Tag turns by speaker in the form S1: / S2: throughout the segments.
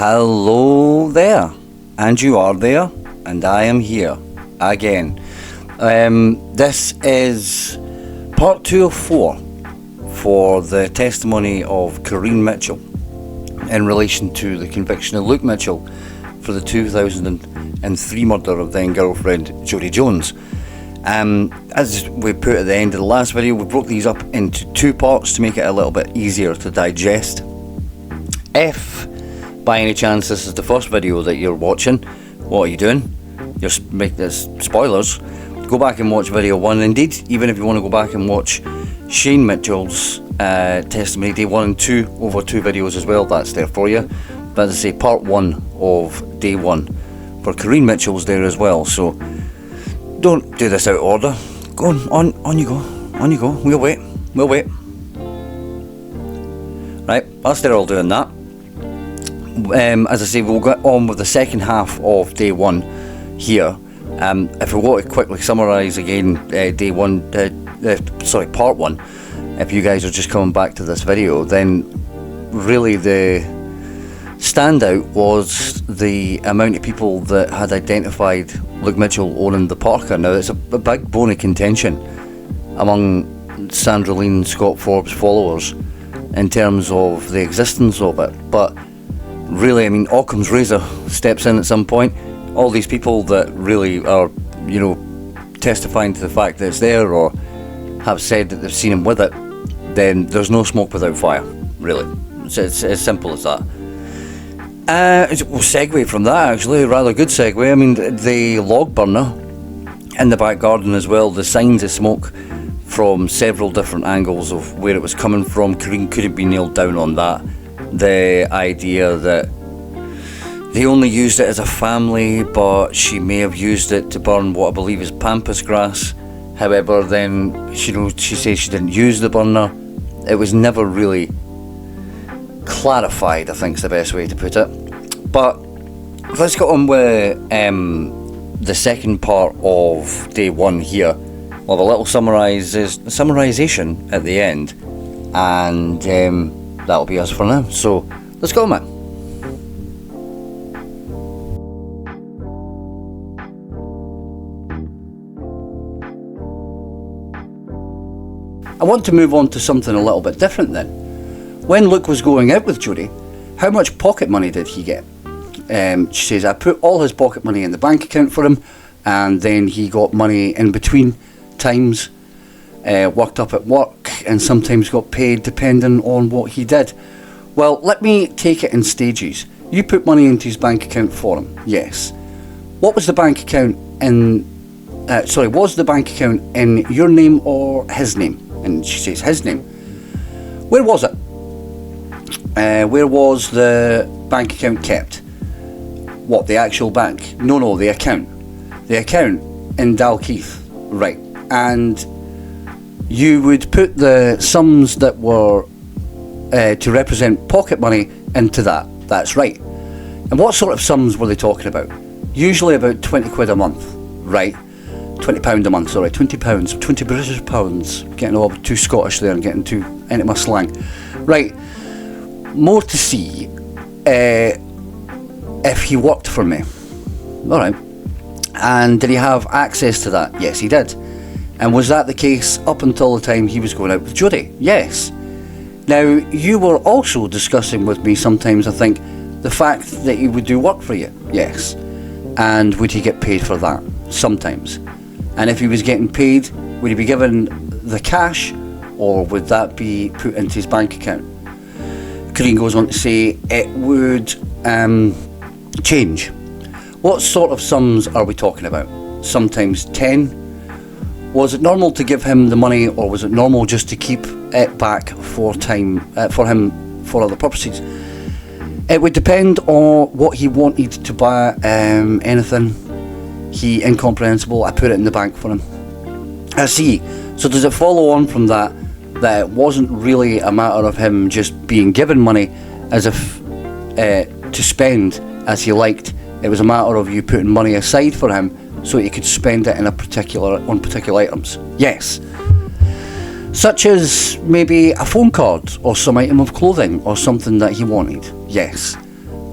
S1: Hello there, and you are there, and I am here again. This is part 2 of 4 for the testimony of Corinne Mitchell in relation to the conviction of Luke Mitchell for the 2003 murder of then girlfriend Jodi Jones. As we put at the end of the last video, we broke these up into 2 parts to make it a little bit easier to digest. If by any chance this is the first video that you're watching, what are you doing? You're making this spoilers. Go back and watch video 1. Indeed, even if you want to go back and watch Shane Mitchell's testimony day 1 and 2 over 2 videos as well, that's there for you. But as I say, part 1 of day 1 for Corinne Mitchell's there as well. So don't do this out of order. Go on you go. We'll wait. Right, whilst they're all doing that, as I say, we'll get on with the second half of day 1 here. If we want to quickly summarise again part 1, if you guys are just coming back to this video, then really the standout was the amount of people that had identified Luke Mitchell owning the Parker. Now, it's a big bone of contention among Sandra Lean Scott Forbes followers in terms of the existence of it, but really, I mean, Occam's razor steps in at some point. All these people that really are, testifying to the fact that it's there or have said that they've seen him with it, then there's no smoke without fire, really. It's as simple as that. We'll segue from that, actually, a rather good segue. I mean, the log burner in the back garden as well, the signs of smoke from several different angles of where it was coming from. Corinne couldn't be nailed down on that. The idea that they only used it as a family, but she may have used it to burn what I believe is pampas grass. However, then she says she didn't use the burner. It was never really clarified, I think is the best way to put it. But let's get on with the second part of day 1 here. We'll have a little summarisation at the end, and that'll be us for now. So let's go, man. I want to move on to something a little bit different then. When Luke was going out with Jodi, how much pocket money did he get? She says, I put all his pocket money in the bank account for him, and then he got money in between times, worked up at work, and sometimes got paid depending on what he did. Well, let me take it in stages. You put money into his bank account for him, yes. What was the bank account in, was the bank account in your name or his name? And she says his name. Where was it? Where was the bank account kept? What, the actual bank? No, the account. The account in Dalkeith, right. And you would put the sums that were to represent pocket money into that. That's right. And what sort of sums were they talking about? Usually about 20 quid a month, right? £20 a month, sorry, £20, 20 British pounds. Getting a little bit too Scottish there and getting too into my slang. Right, more to see if he worked for me. Alright. And did he have access to that? Yes, he did. And was that the case up until the time he was going out with Jodi? Yes. Now, you were also discussing with me sometimes, I think, the fact that he would do work for you. Yes. And would he get paid for that? Sometimes. And if he was getting paid, would he be given the cash, or would that be put into his bank account? Corinne goes on to say it would change. What sort of sums are we talking about? Sometimes 10. Was it normal to give him the money, or was it normal just to keep it back for him for other purposes? It would depend on what he wanted to buy. Anything he incomprehensible, I put it in the bank for him. I see. So does it follow on from that it wasn't really a matter of him just being given money as if to spend as he liked? It was a matter of you putting money aside for him so he could spend it on particular items. Yes. Such as maybe a phone card or some item of clothing or something that he wanted. Yes.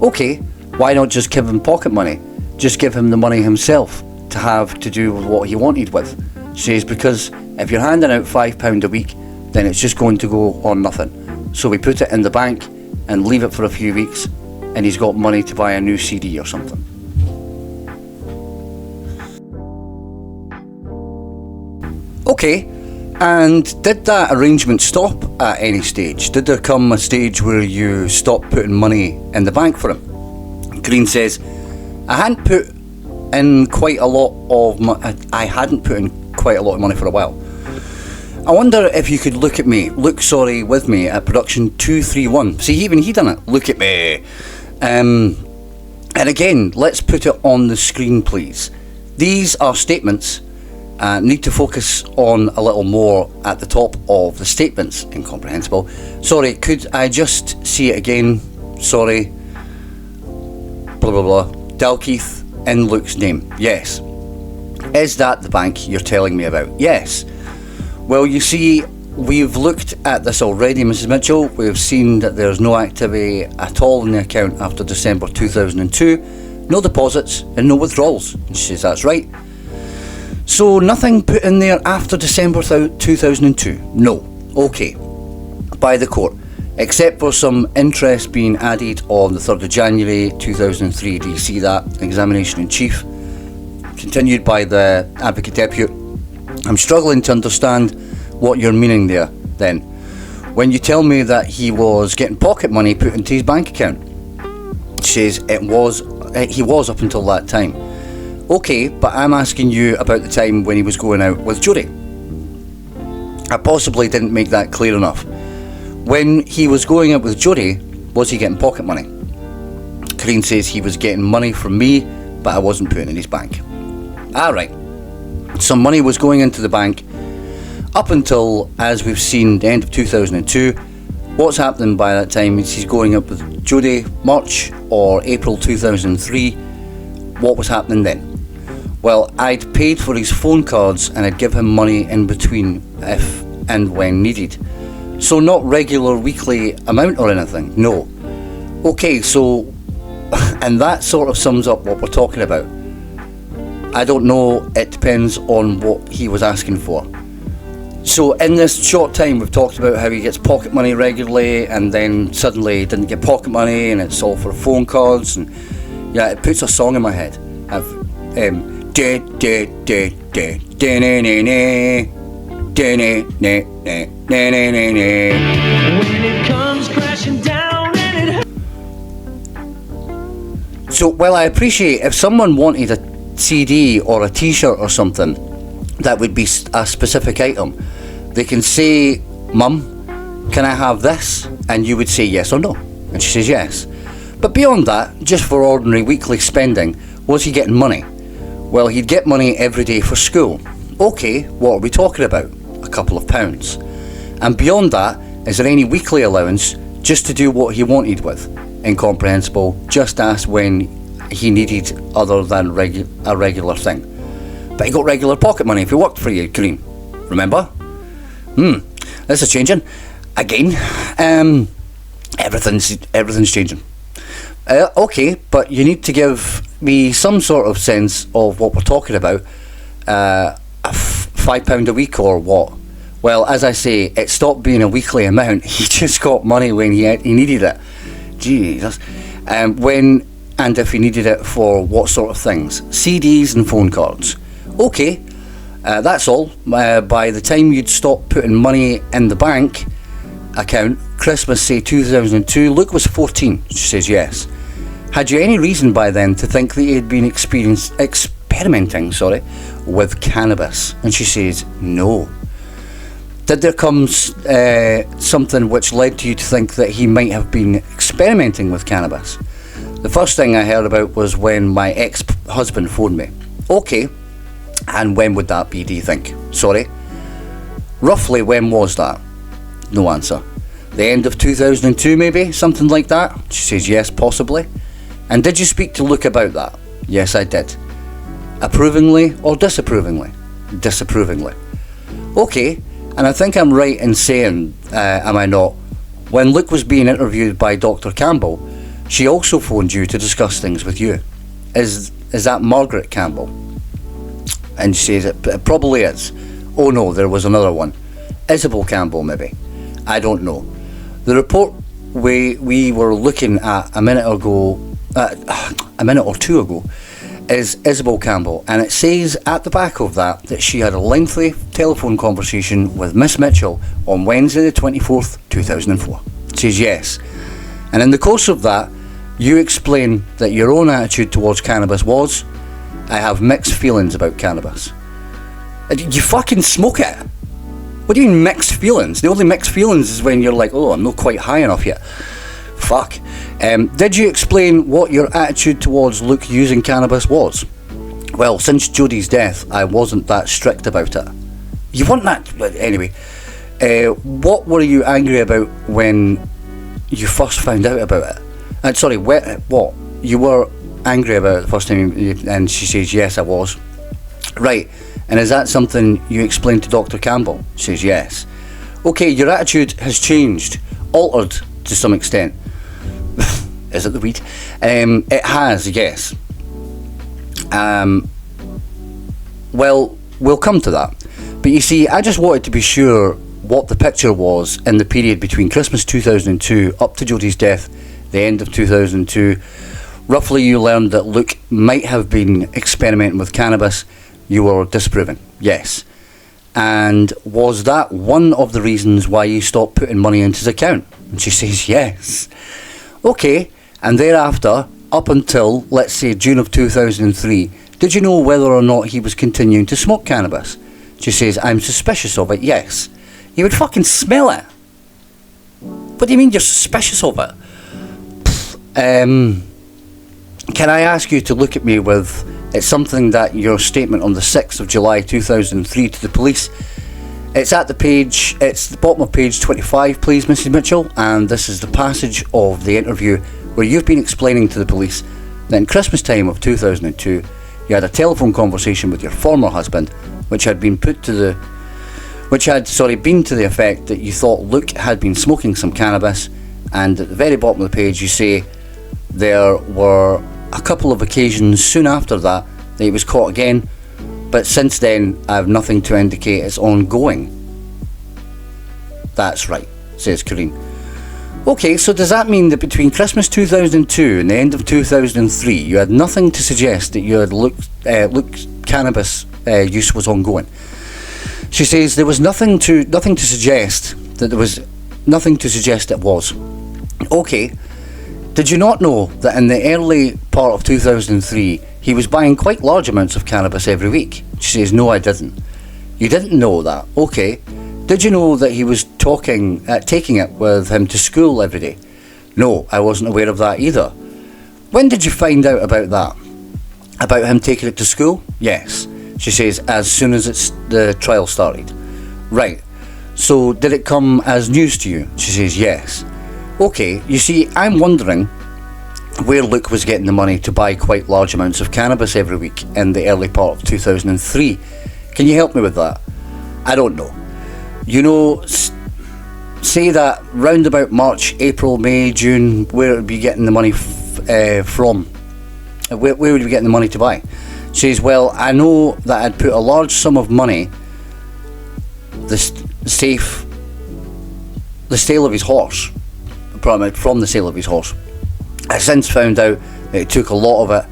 S1: Okay, why not just give him pocket money? Just give him the money himself to have to do with what he wanted with. She says, because if you're handing out £5 a week, then it's just going to go on nothing. So we put it in the bank and leave it for a few weeks, and he's got money to buy a new CD or something. Okay, and did that arrangement stop at any stage? Did there come a stage where you stopped putting money in the bank for him? Corinne says, I hadn't put in quite a lot of money for a while. I wonder if you could look with me at production 231. See, even he done it. Look at me. And again, let's put it on the screen, please. These are statements. Need to focus on a little more at the top of the statements. Incomprehensible. Sorry, could I just see it again? Sorry. Blah, blah, blah. Dalkeith in Luke's name. Yes. Is that the bank you're telling me about? Yes. Well, you see, we've looked at this already, Mrs. Mitchell. We've seen that there's no activity at all in the account after December 2002. No deposits and no withdrawals. And she says that's right. So nothing put in there after December 2002? No. Okay. By the court. Except for some interest being added on the 3rd of January 2003. Do you see that? Examination in chief. Continued by the Advocate Depute. I'm struggling to understand what you're meaning there, then. When you tell me that he was getting pocket money put into his bank account. She says he was up until that time. Okay, but I'm asking you about the time when he was going out with Jodi. I possibly didn't make that clear enough. When he was going out with Jodi, was he getting pocket money? Corinne says he was getting money from me, but I wasn't putting it in his bank. Alright. Some money was going into the bank up until, as we've seen, the end of 2002. What's happening by that time is he's going up with Jodi, March or April 2003. What was happening then? Well, I'd paid for his phone cards and I'd give him money in between if and when needed. So not regular weekly amount or anything, no. Okay, so, and that sort of sums up what we're talking about. I don't know, it depends on what he was asking for. So in this short time we've talked about how he gets pocket money regularly and then suddenly he didn't get pocket money and it's all for phone cards, and yeah, it puts a song in my head. I've when it comes crashing down and it. So, well, I appreciate if someone wanted a CD or a t-shirt or something that would be a specific item, they can say, Mum, can I have this? And you would say yes or no, and she says yes. But beyond that, just for ordinary weekly spending, was he getting money? Well, he'd get money every day for school. Okay, what are we talking about? A couple of pounds. And beyond that, is there any weekly allowance just to do what he wanted with? Incomprehensible. Just ask when he needed other than a regular thing. But he got regular pocket money if he worked for you, Corinne. Remember? This is changing. Again. Everything's changing. Okay, but you need to give me some sort of sense of what we're talking about. £5 a week or what? Well, as I say, it stopped being a weekly amount. He just got money when he needed it. Jesus. When and if he needed it for what sort of things? CDs and phone cards. Okay, that's all. By the time you'd stop putting money in the bank account, Christmas, say 2002, Luke was 14. She says yes. Had you any reason by then to think that he had been experimenting with cannabis? And she says no. Did there come something which led to you to think that he might have been experimenting with cannabis? The first thing I heard about was when my ex-husband phoned me. Okay, and when would that be, do you think? Sorry? Roughly when was that? No answer. The end of 2002 maybe? Something like that? She says yes, possibly. And did you speak to Luke about that? Yes, I did. Approvingly or disapprovingly? Disapprovingly. Okay, and I think I'm right in saying, am I not, when Luke was being interviewed by Dr. Campbell, She also phoned you to discuss things with you. Is that Margaret Campbell? And she says it probably is. Oh no, there was another one. Isabel Campbell maybe. I don't know. The report we were looking at a minute or two ago, is Isabel Campbell, and it says at the back of that she had a lengthy telephone conversation with Miss Mitchell on Wednesday the 24th, 2004. It says yes. And in the course of that, you explain that your own attitude towards cannabis was, I have mixed feelings about cannabis. You fucking smoke it. What do you mean mixed feelings? The only mixed feelings is when you're like, oh, I'm not quite high enough yet. Fuck. Did you explain what your attitude towards Luke using cannabis was? Well, since Jodi's death, I wasn't that strict about it. You want that? Anyway, what were you angry about when you first found out about it? Sorry, what? You were angry about it the first time, and she says, yes, I was. Right, and is that something you explained to Dr. Campbell? She says, yes. Okay, your attitude has changed, altered to some extent. Is it the weed? It has, yes. Well, we'll come to that. But you see, I just wanted to be sure what the picture was in the period between Christmas 2002 up to Jodi's death, the end of 2002. Roughly, you learned that Luke might have been experimenting with cannabis. You were disproving, yes. And was that one of the reasons why you stopped putting money into his account? And she says, yes. Okay, and thereafter, up until, let's say, June of 2003, did you know whether or not he was continuing to smoke cannabis? She says, I'm suspicious of it, yes. You would fucking smell it. What do you mean you're suspicious of it? Can I ask you to look at me with, it's something that your statement on the 6th of July 2003 to the police, it's at the page, it's the bottom of page 25, please, Mrs. Mitchell, and this is the passage of the interview where you've been explaining to the police that in Christmas time of 2002, you had a telephone conversation with your former husband, which had been been to the effect that you thought Luke had been smoking some cannabis, and at the very bottom of the page you say there were a couple of occasions soon after that he was caught again, but since then I have nothing to indicate it's ongoing. That's right, says Corinne. Okay, so does that mean that between Christmas 2002 and the end of 2003 you had nothing to suggest that you had Luke's cannabis use was ongoing? She says there was nothing to suggest that there was nothing to suggest it was. Okay, did you not know that in the early part of 2003 he was buying quite large amounts of cannabis every week? She says, no, I didn't. You didn't know that? Okay. Did you know that he was taking it with him to school every day? No, I wasn't aware of that either. When did you find out about that? About him taking it to school? Yes. She says, as soon as the trial started. Right. So did it come as news to you? She says, yes. Okay, you see, I'm wondering where Luke was getting the money to buy quite large amounts of cannabis every week in the early part of 2003. Can you help me with that? I don't know. You know, say that round about March, April, May, June, where would be getting the money from? Where would you be getting the money to buy? She says, well, I know that I'd put a large sum of money, the sale of his horse, from the sale of his horse. I since found out that he took a lot of it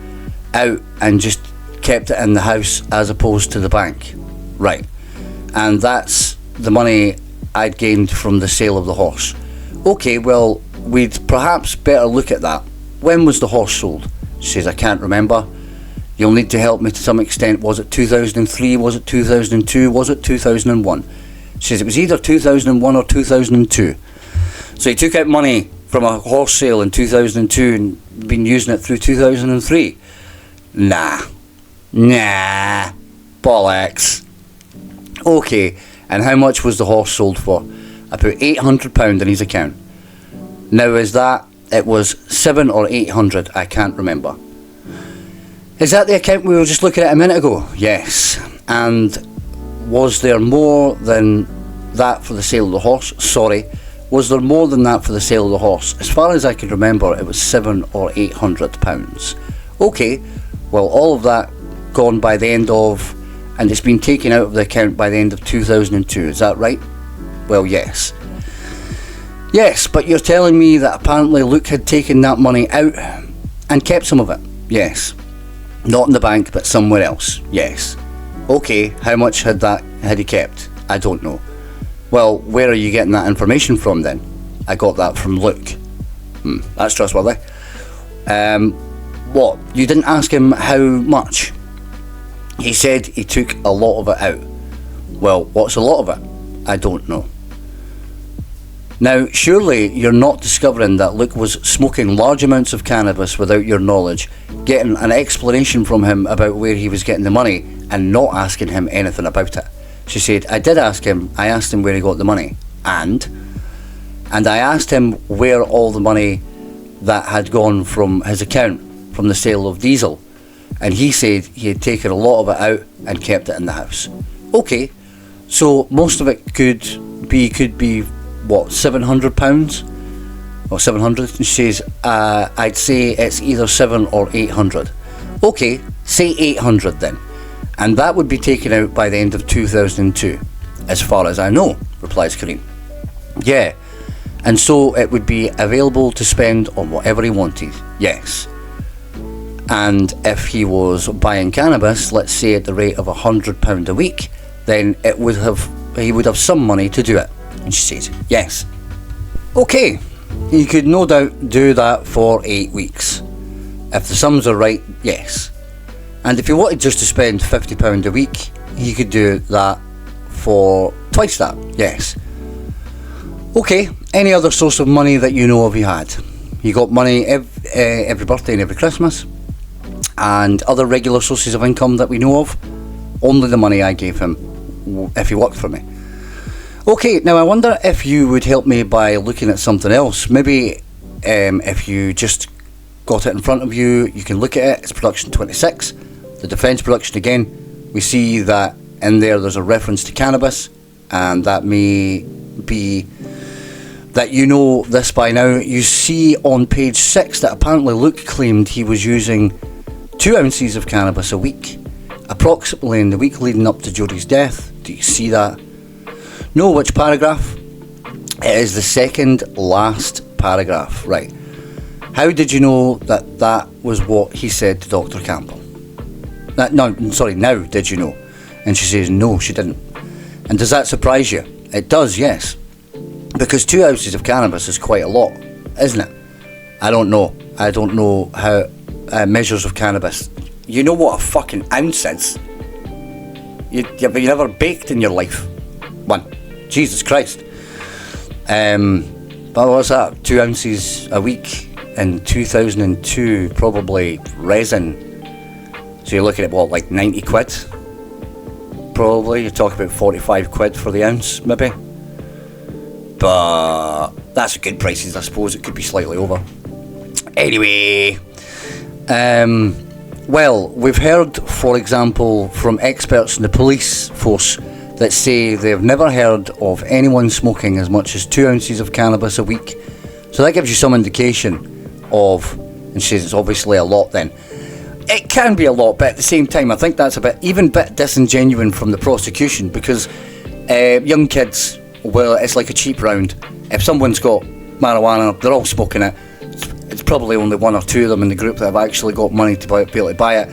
S1: out and just kept it in the house as opposed to the bank. Right. And that's the money I'd gained from the sale of the horse. Okay, well, we'd perhaps better look at that. When was the horse sold? She says, I can't remember. You'll need to help me to some extent. Was it 2003? Was it 2002? Was it 2001? She says it was either 2001 or 2002. So he took out money from a horse sale in 2002 and been using it through 2003. Nah. Bollocks. Okay, and how much was the horse sold for? I put £800 in his account. Now is that, it was 700 or 800, I can't remember. Is that the account we were just looking at a minute ago? Yes. And was there more than that for the sale of the horse? Sorry, was there more than that for the sale of the horse? As far as I can remember, it was £700 or £800. Okay, well, all of that gone by the end of, and it's been taken out of the account by the end of 2002, is that right? Well, yes. Yes, but you're telling me that apparently Luke had taken that money out and kept some of it? Yes. Not in the bank, but somewhere else? Yes. Okay, how much had he kept? I don't know. Well, where are you getting that information from then? I got that from Luke. That's trustworthy. What? You didn't ask him how much? He said he took a lot of it out. Well, what's a lot of it? I don't know. Now, surely you're not discovering that Luke was smoking large amounts of cannabis without your knowledge, getting an explanation from him about where he was getting the money, and not asking him anything about it. She said, I did ask him. I asked him where he got the money. And I asked him where all the money that had gone from his account, from the sale of diesel. And he said he had taken a lot of it out and kept it in the house. Okay, so most of it could be what, £700 or 700? And she says, I'd say it's either 7 or 800. Okay, say 800 then, and that would be taken out by the end of 2002, as far as I know, replies Corinne. Yeah, and so it would be available to spend on whatever he wanted. Yes. And if he was buying cannabis, let's say at the rate of £100 a week, then he would have some money to do it. And she says, yes. Okay, he could no doubt do that for 8 weeks. If the sums are right, yes. And if he wanted just to spend £50 a week, he could do that for twice that, yes. Okay, any other source of money that you know of he had? He got money every birthday and every Christmas. And other regular sources of income that we know of? Only the money I gave him if he worked for me. Okay, now I wonder if you would help me by looking at something else. Maybe if you just got it in front of you, you can look at it. It's production 26, the defence production again. We see that in there's a reference to cannabis, and that may be that you know this by now. You see on page 6 that apparently Luke claimed he was using 2 ounces of cannabis a week, approximately in the week leading up to Jodi's death. Do you see that? No, which paragraph? It is the second last paragraph, right. How did you know that was what he said to Dr. Campbell? Now did you know? And she says, no, she didn't. And does that surprise you? It does, yes. Because 2 ounces of cannabis is quite a lot, isn't it? I don't know how measures of cannabis. You know what a fucking ounce is? You never baked in your life. One. Jesus Christ. But what's that? 2 ounces a week in 2002, probably resin. So you're looking at what, like 90 quid? Probably. You're talking about 45 quid for the ounce, maybe. But that's a good prices, I suppose. It could be slightly over. Anyway, well, we've heard, for example, from experts in the police force that say they've never heard of anyone smoking as much as 2 ounces of cannabis a week. So that gives you some indication of, and she says it's obviously a lot then. It can be a lot, but at the same time, I think that's a bit disingenuous from the prosecution, because young kids, well, it's like a cheap round. If someone's got marijuana, they're all smoking it. It's probably only 1 or 2 of them in the group that have actually got money to be able to buy it.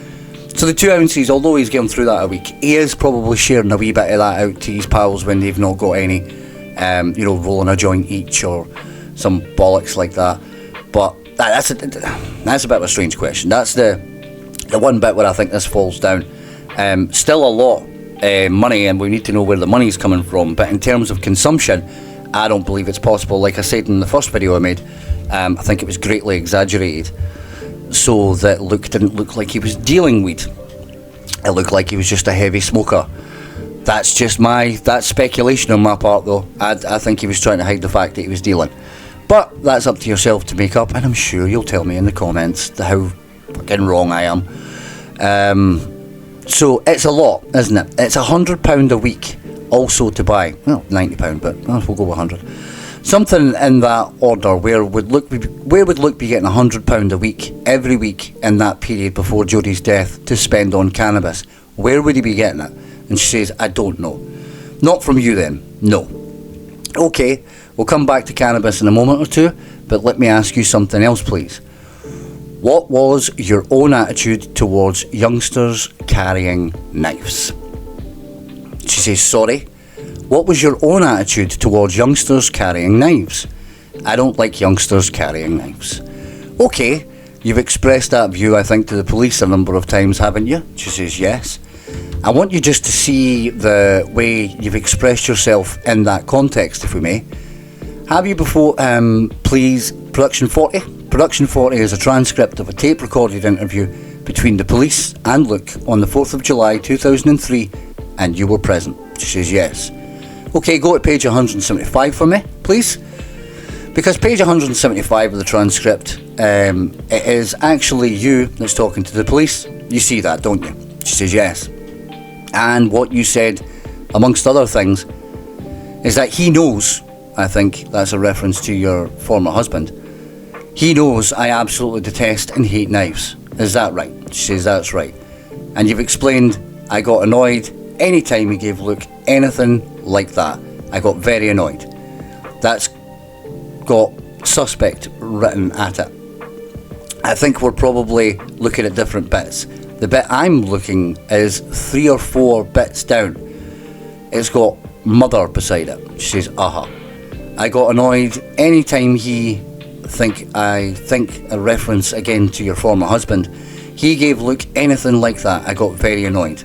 S1: So the 2 ounces, although he's getting through that a week, he is probably sharing a wee bit of that out to his pals when they've not got any, rolling a joint each or some bollocks like that. But that's a bit of a strange question. That's the one bit where I think this falls down. Still a lot money, and we need to know where the money's coming from. But in terms of consumption, I don't believe it's possible. Like I said in the first video I made, I think it was greatly exaggerated, so that Luke didn't look like he was dealing weed. It looked like he was just a heavy smoker. That's speculation on my part, though. I think he was trying to hide the fact that he was dealing. But that's up to yourself to make up, and I'm sure you'll tell me in the comments how fucking wrong I am. So it's a lot, isn't it? It's £100 a week also to buy. Well, £90, but we'll go with 100. Something in that order. Where would Luke be getting £100 a week, every week in that period before Jodi's death to spend on cannabis? Where would he be getting it? And she says, I don't know. Not from you then? No. Okay, we'll come back to cannabis in a moment or two, but let me ask you something else, please. What was your own attitude towards youngsters carrying knives? She says, sorry. What was your own attitude towards youngsters carrying knives? I don't like youngsters carrying knives. Okay, you've expressed that view, I think, to the police a number of times, haven't you? She says, yes. I want you just to see the way you've expressed yourself in that context, if we may. Have you before, please, Production 40? Production 40 is a transcript of a tape-recorded interview between the police and Luke on the 4th of July 2003, and you were present. She says, yes. Okay, go to page 175 for me, please. Because page 175 of the transcript, it is actually you that's talking to the police. You see that, don't you? She says, yes. And what you said, amongst other things, is that he knows, I think that's a reference to your former husband, he knows I absolutely detest and hate knives. Is that right? She says, that's right. And you've explained, I got annoyed any time he gave Luke anything like that. I got very annoyed. That's got suspect written at it. I think we're probably looking at different bits. The bit I'm looking is 3 or 4 bits down. It's got mother beside it. She says, I got annoyed any time I think a reference again to your former husband. He gave Luke anything like that. I got very annoyed.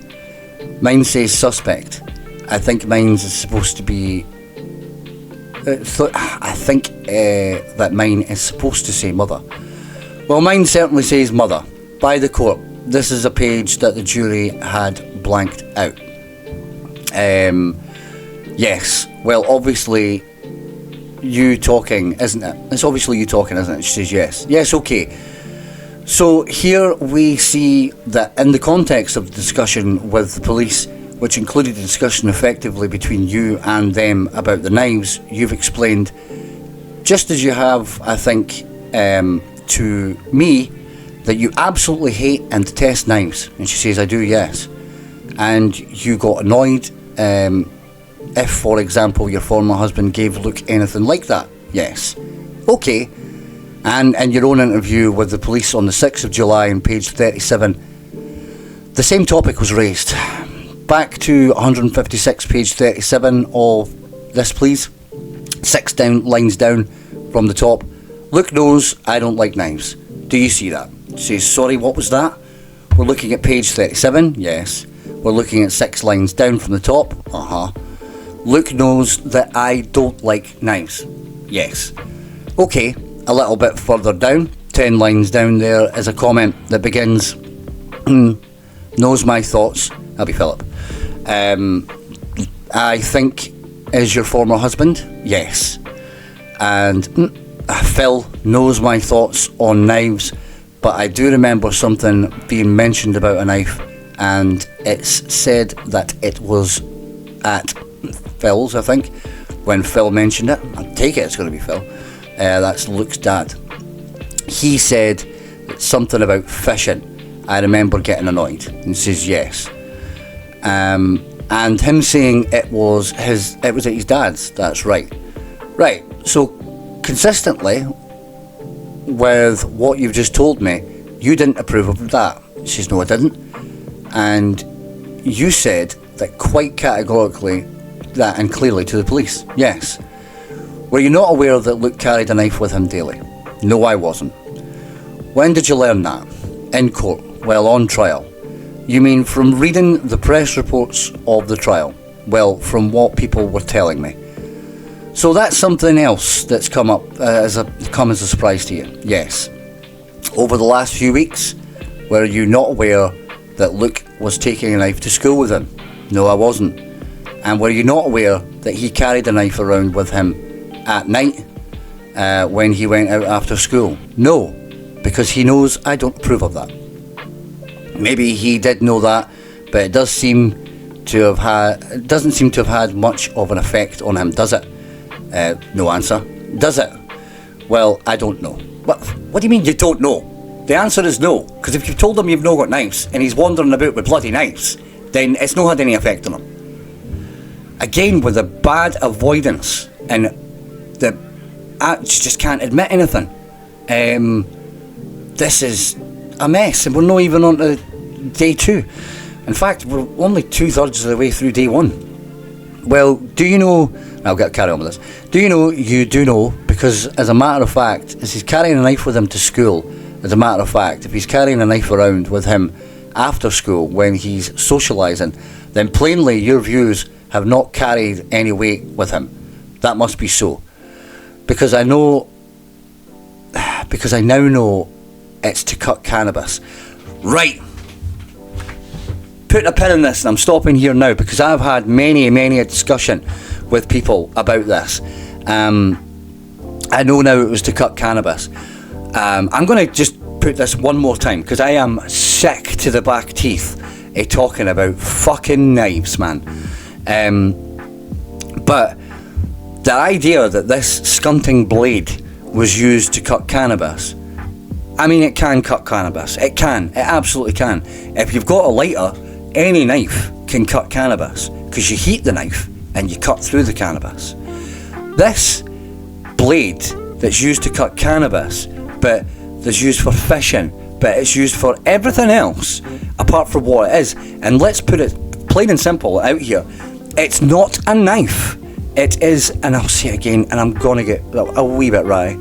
S1: Mine says suspect. I think mine's is supposed to be... I think that mine is supposed to say mother. Well, mine certainly says mother. By the court. This is a page that the jury had blanked out. Yes. Well, obviously, you talking, isn't it? It's obviously you talking, isn't it? She says yes. Yes, okay. So here we see that in the context of the discussion with the police, which included a discussion effectively between you and them about the knives, you've explained, just as you have, I think, to me, that you absolutely hate and detest knives. And she says, I do, yes. And you got annoyed if, for example, your former husband gave Luke anything like that. Yes. Okay. And in your own interview with the police on the 6th of July on page 37, the same topic was raised. Back to 156, page 37 of this, please. 6 lines down from the top. Luke knows I don't like knives. Do you see that? She says, sorry, what was that? We're looking at page 37. Yes. We're looking at 6 lines down from the top. Luke knows that I don't like knives. Yes. Okay, a little bit further down, 10 lines down, there is a comment that begins, knows my thoughts. That'll be Philip. I think is your former husband? Yes. And Phil knows my thoughts on knives, but I do remember something being mentioned about a knife, and it's said that it was at Phil's, I think, when Phil mentioned it. I take it it's going to be Phil. That's Luke's dad. He said something about fishing. I remember getting annoyed, and says yes. And him saying it was at his dad's. That's right. Right. So consistently with what you've just told me, you didn't approve of that. She says, no, I didn't. And you said that quite categorically, that and clearly to the police. Yes. Were you not aware that Luke carried a knife with him daily? No, I wasn't. When did you learn that? In court. Well, on trial. You mean from reading the press reports of the trial? Well, from what people were telling me. So that's something else that's come as a surprise to you. Yes. Over the last few weeks, were you not aware that Luke was taking a knife to school with him? No, I wasn't. And were you not aware that he carried a knife around with him at night when he went out after school? No, because he knows I don't approve of that. Maybe he did know that, but it doesn't seem to have had much of an effect on him, does it? No answer. Does it? Well, I don't know. What do you mean you don't know? The answer is no, because if you've told him you've not got knives and he's wandering about with bloody knives, then it's not had any effect on him. Again, with the bad avoidance and the she just can't admit anything. This is a mess, and we're not even on to day 2. In fact, we're only 2/3 of the way through day 1. Well, do you know? I'll carry on with this. Do you know? You do know, because as a matter of fact, as he's carrying a knife with him to school, as a matter of fact, if he's carrying a knife around with him after school when he's socialising, then plainly your views have not carried any weight with him. That must be so. Because I now know it's to cut cannabis. Right. Put a pin in this, and I'm stopping here now because I've had many a discussion with people about this. I know now it was to cut cannabis. I'm going to just put this one more time because I am sick to the back teeth talking about fucking knives, man. But the idea that this skunting blade was used to cut cannabis, I mean, it can cut cannabis. It absolutely can. If you've got a lighter, any knife can cut cannabis because you heat the knife and you cut through the cannabis. This blade that's used to cut cannabis, but that's used for fishing, but it's used for everything else apart from what it is. And let's put it plain and simple out here. It's not a knife. It is, and I'll say it again, and I'm gonna get a wee bit wry.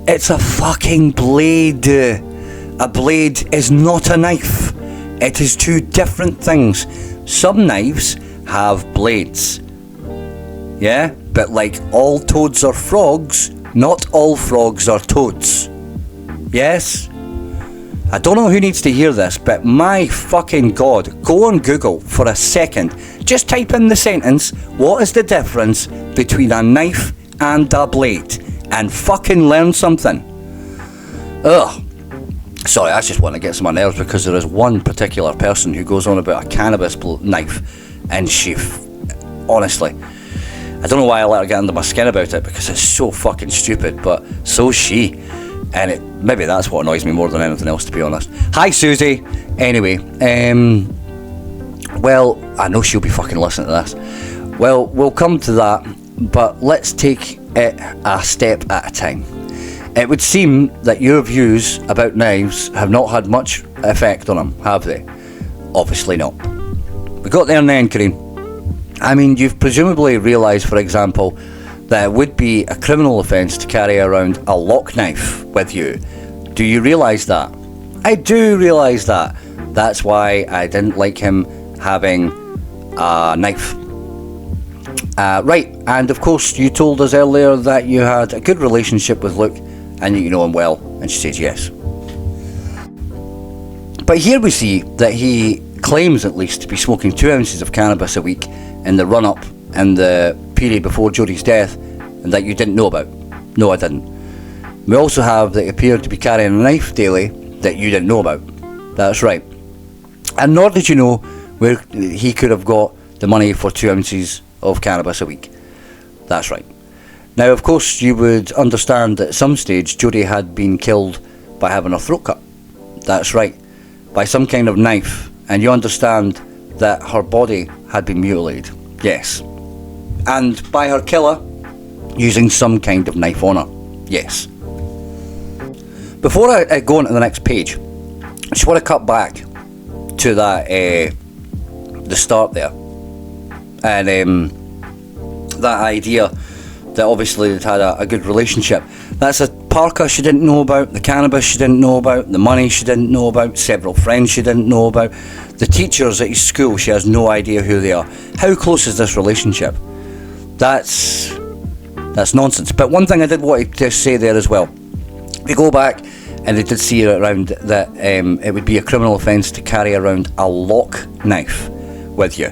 S1: It's a fucking blade. A blade is not a knife. It is two different things. Some knives have blades. Yeah? But like all toads are frogs, not all frogs are toads. Yes? I don't know who needs to hear this, but my fucking God, go on Google for a second. Just type in the sentence, what is the difference between a knife and a blade? And fucking learn something. Ugh. Sorry, I just want to get some on my nerves because there is one particular person who goes on about a cannabis knife, and she, honestly, I don't know why I let her get under my skin about it because it's so fucking stupid, but so's she. And maybe that's what annoys me more than anything else, to be honest. Hi, Susie. Anyway, well, I know she'll be fucking listening to this. Well, we'll come to that, but let's take it a step at a time. It would seem that your views about knives have not had much effect on them, have they? Obviously not. We got there in the end, Corinne. I mean, you've presumably realised, for example, that it would be a criminal offence to carry around a lock knife with you. Do you realise that? I do realise that. That's why I didn't like him having a knife. Right, and of course you told us earlier that you had a good relationship with Luke and you know him well, and she said yes. But here we see that he claims at least to be smoking 2 ounces of cannabis a week in the run-up and the period before Jodi's death, and that you didn't know about. No, I didn't. We also have that he appeared to be carrying a knife daily that you didn't know about. That's right. And nor did you know where he could have got the money for 2 ounces of cannabis a week. That's right. Now, of course, you would understand that at some stage Jodi had been killed by having her throat cut. That's right. By some kind of knife. And you understand that her body had been mutilated. Yes. And by her killer using some kind of knife on her. Yes. Before I go on to the next page, I just want to cut back to that the start there, and that idea that obviously they'd had a good relationship. That's a parka she didn't know about, the cannabis she didn't know about, the money she didn't know about, several friends she didn't know about, the teachers at his school, she has no idea who they are. How close is this relationship? That's nonsense. But one thing I did want to say there as well, we go back and they did see around that it would be a criminal offence to carry around a lock knife with you.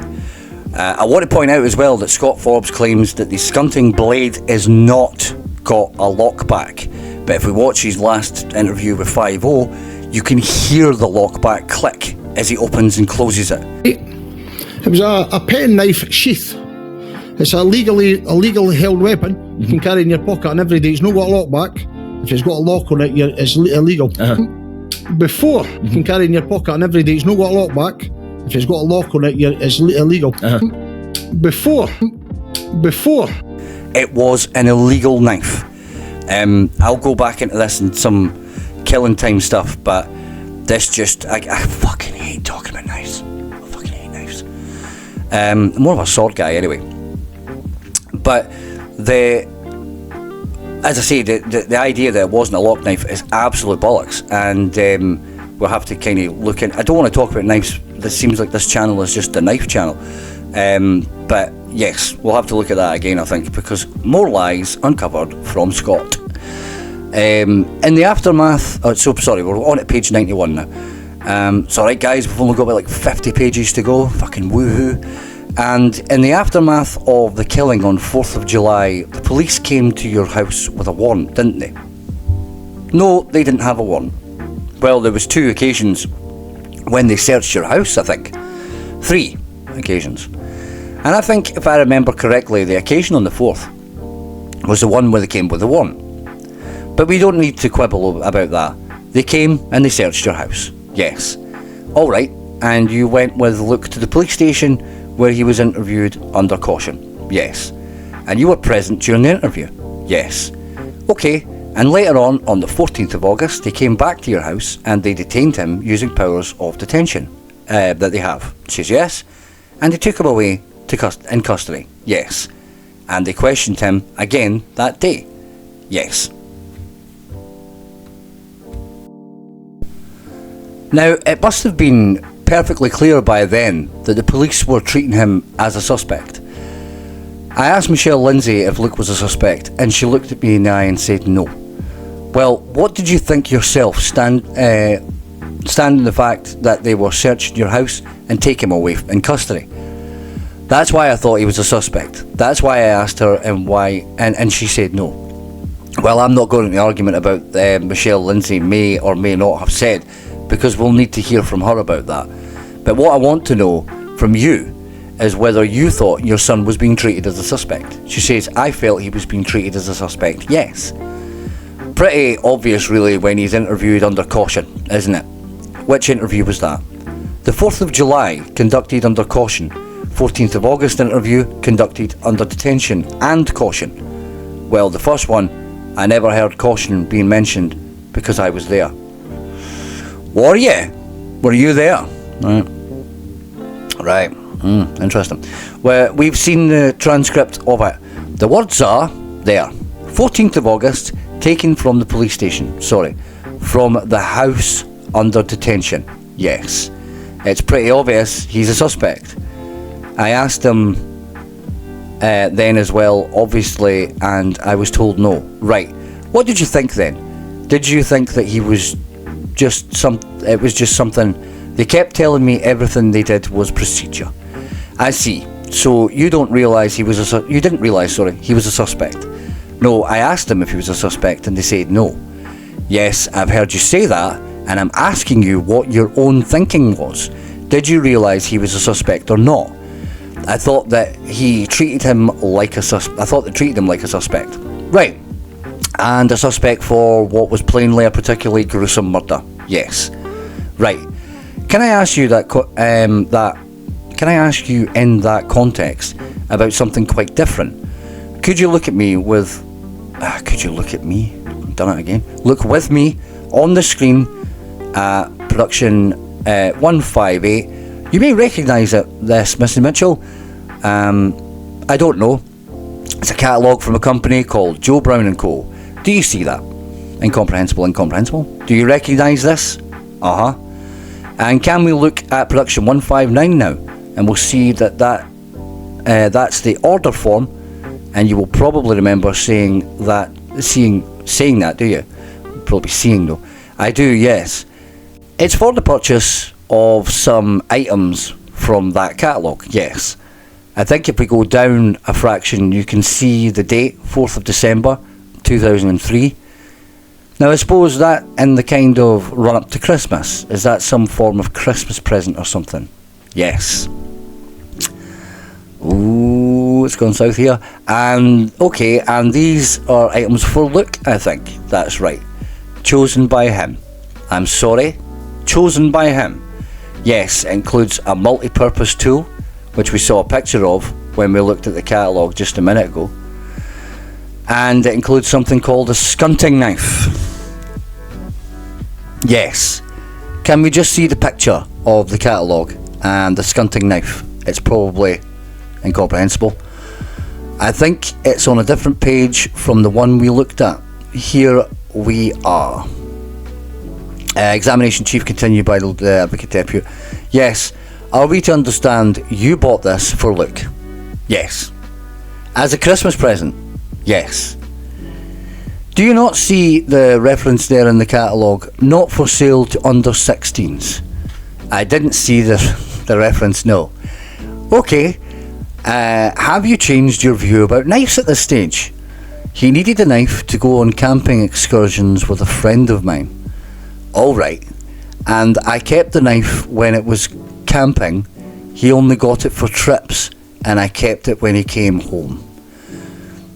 S1: I want to point out as well that Scott Forbes claims that the skunting blade is not got a lock back, but if we watch his last interview with 5-0, you can hear the lock back click as he opens and closes it.
S2: It was a pen knife sheath. It's a legally held weapon. you can carry in your pocket on every day. It's not got a lockback. If it's got a lock on it, it's illegal. Before, you can carry in your pocket on every day. It's not got a lockback. If it's got a lock on it, it's illegal. Before.
S1: It was an illegal knife. I'll go back into this and some killing time stuff, but this just, I fucking hate talking about knives. I fucking hate knives. I'm more of a sword guy anyway. But as I say, the idea that it wasn't a lock knife is absolute bollocks, and we'll have to kind of look in. I don't want to talk about knives. This seems like this channel is just a knife channel. But yes, we'll have to look at that again, I think, because more lies uncovered from Scott. In the aftermath, we're on at page 91 now. It's alright guys, we've only got about like 50 pages to go, fucking woohoo. And in the aftermath of the killing on 4th of July, the police came to your house with a warrant, didn't they? No, they didn't have a warrant. Well, there was 2 occasions when they searched your house, I think. 3 occasions. And I think, if I remember correctly, the occasion on the 4th was the one where they came with a warrant. But we don't need to quibble about that. They came and they searched your house. Yes. Alright, and you went with Luke to the police station where he was interviewed under caution. Yes. And you were present during the interview. Yes. Okay, and later on the 14th of August, they came back to your house and they detained him using powers of detention that they have. She says yes. And they took him away in custody. Yes. And they questioned him again that day. Yes. Now, it must have been perfectly clear by then that the police were treating him as a suspect. I asked Michelle Lindsay if Luke was a suspect, and she looked at me in the eye and said no. Well, what did you think yourself, standing the fact that they were searching your house and taking him away in custody? That's why I thought he was a suspect. That's why I asked her and why, and she said no. Well, I'm not going into the argument about Michelle Lindsay may or may not have said, because we'll need to hear from her about that. But what I want to know from you is whether you thought your son was being treated as a suspect. She says, I felt he was being treated as a suspect. Yes. Pretty obvious really when he's interviewed under caution, isn't it? Which interview was that? The 4th of July, conducted under caution. 14th of August interview, conducted under detention and caution. Well, the first one, I never heard caution being mentioned because I was there. Were you? Were you there? Right. Interesting. Well, we've seen the transcript of it. The words are there. 14th of August, taken from the police station. From the house under detention. Yes. It's pretty obvious he's a suspect. I asked him then as well, obviously, and I was told no. Right. What did you think then? Did you think that he was it was just something? They kept telling me everything they did was procedure. I see. So you didn't realise he was a suspect. No, I asked them if he was a suspect and they said no. Yes, I've heard you say that, and I'm asking you what your own thinking was. Did you realise he was a suspect or not? I thought that he treated him like a suspect. I thought they treated him like a suspect. Right. And a suspect for what was plainly a particularly gruesome murder. Yes. Right. Can I ask you Can I ask you in that context about something quite different? Could you look at me with? Could you look at me? I've done it again. Look with me on the screen at production 158. You may recognise this, Mr. Mitchell. I don't know. It's a catalogue from a company called Joe Brown & Co. Do you see that? Incomprehensible. Do you recognise this? And can we look at production 159 now? And we'll see that's the order form. And you will probably remember saying that, do you? Probably seeing though. I do, yes. It's for the purchase of some items from that catalogue, yes. I think if we go down a fraction, you can see the date, 4th of December, 2003. Now, I suppose that in the kind of run-up to Christmas, is that some form of Christmas present or something? Yes. Ooh, it's gone south here. And okay, and these are items for Luke, I think. That's right. Chosen by him. I'm sorry. Chosen by him. Yes, it includes a multi-purpose tool, which we saw a picture of when we looked at the catalogue just a minute ago. And it includes something called a skunting knife. Yes. Can we just see the picture of the catalogue and the skunting knife? It's probably incomprehensible. I think it's on a different page from the one we looked at. Here we are. Examination chief continued by the advocate deputy. Yes. Are we to understand you bought this for Luke? Yes. As a Christmas present? Yes. Do you not see the reference there in the catalogue? Not for sale to under 16s. I didn't see the reference, no. Okay. Have you changed your view about knives at this stage? He needed a knife to go on camping excursions with a friend of mine. Alright. And I kept the knife when it was camping. He only got it for trips, and I kept it when he came home.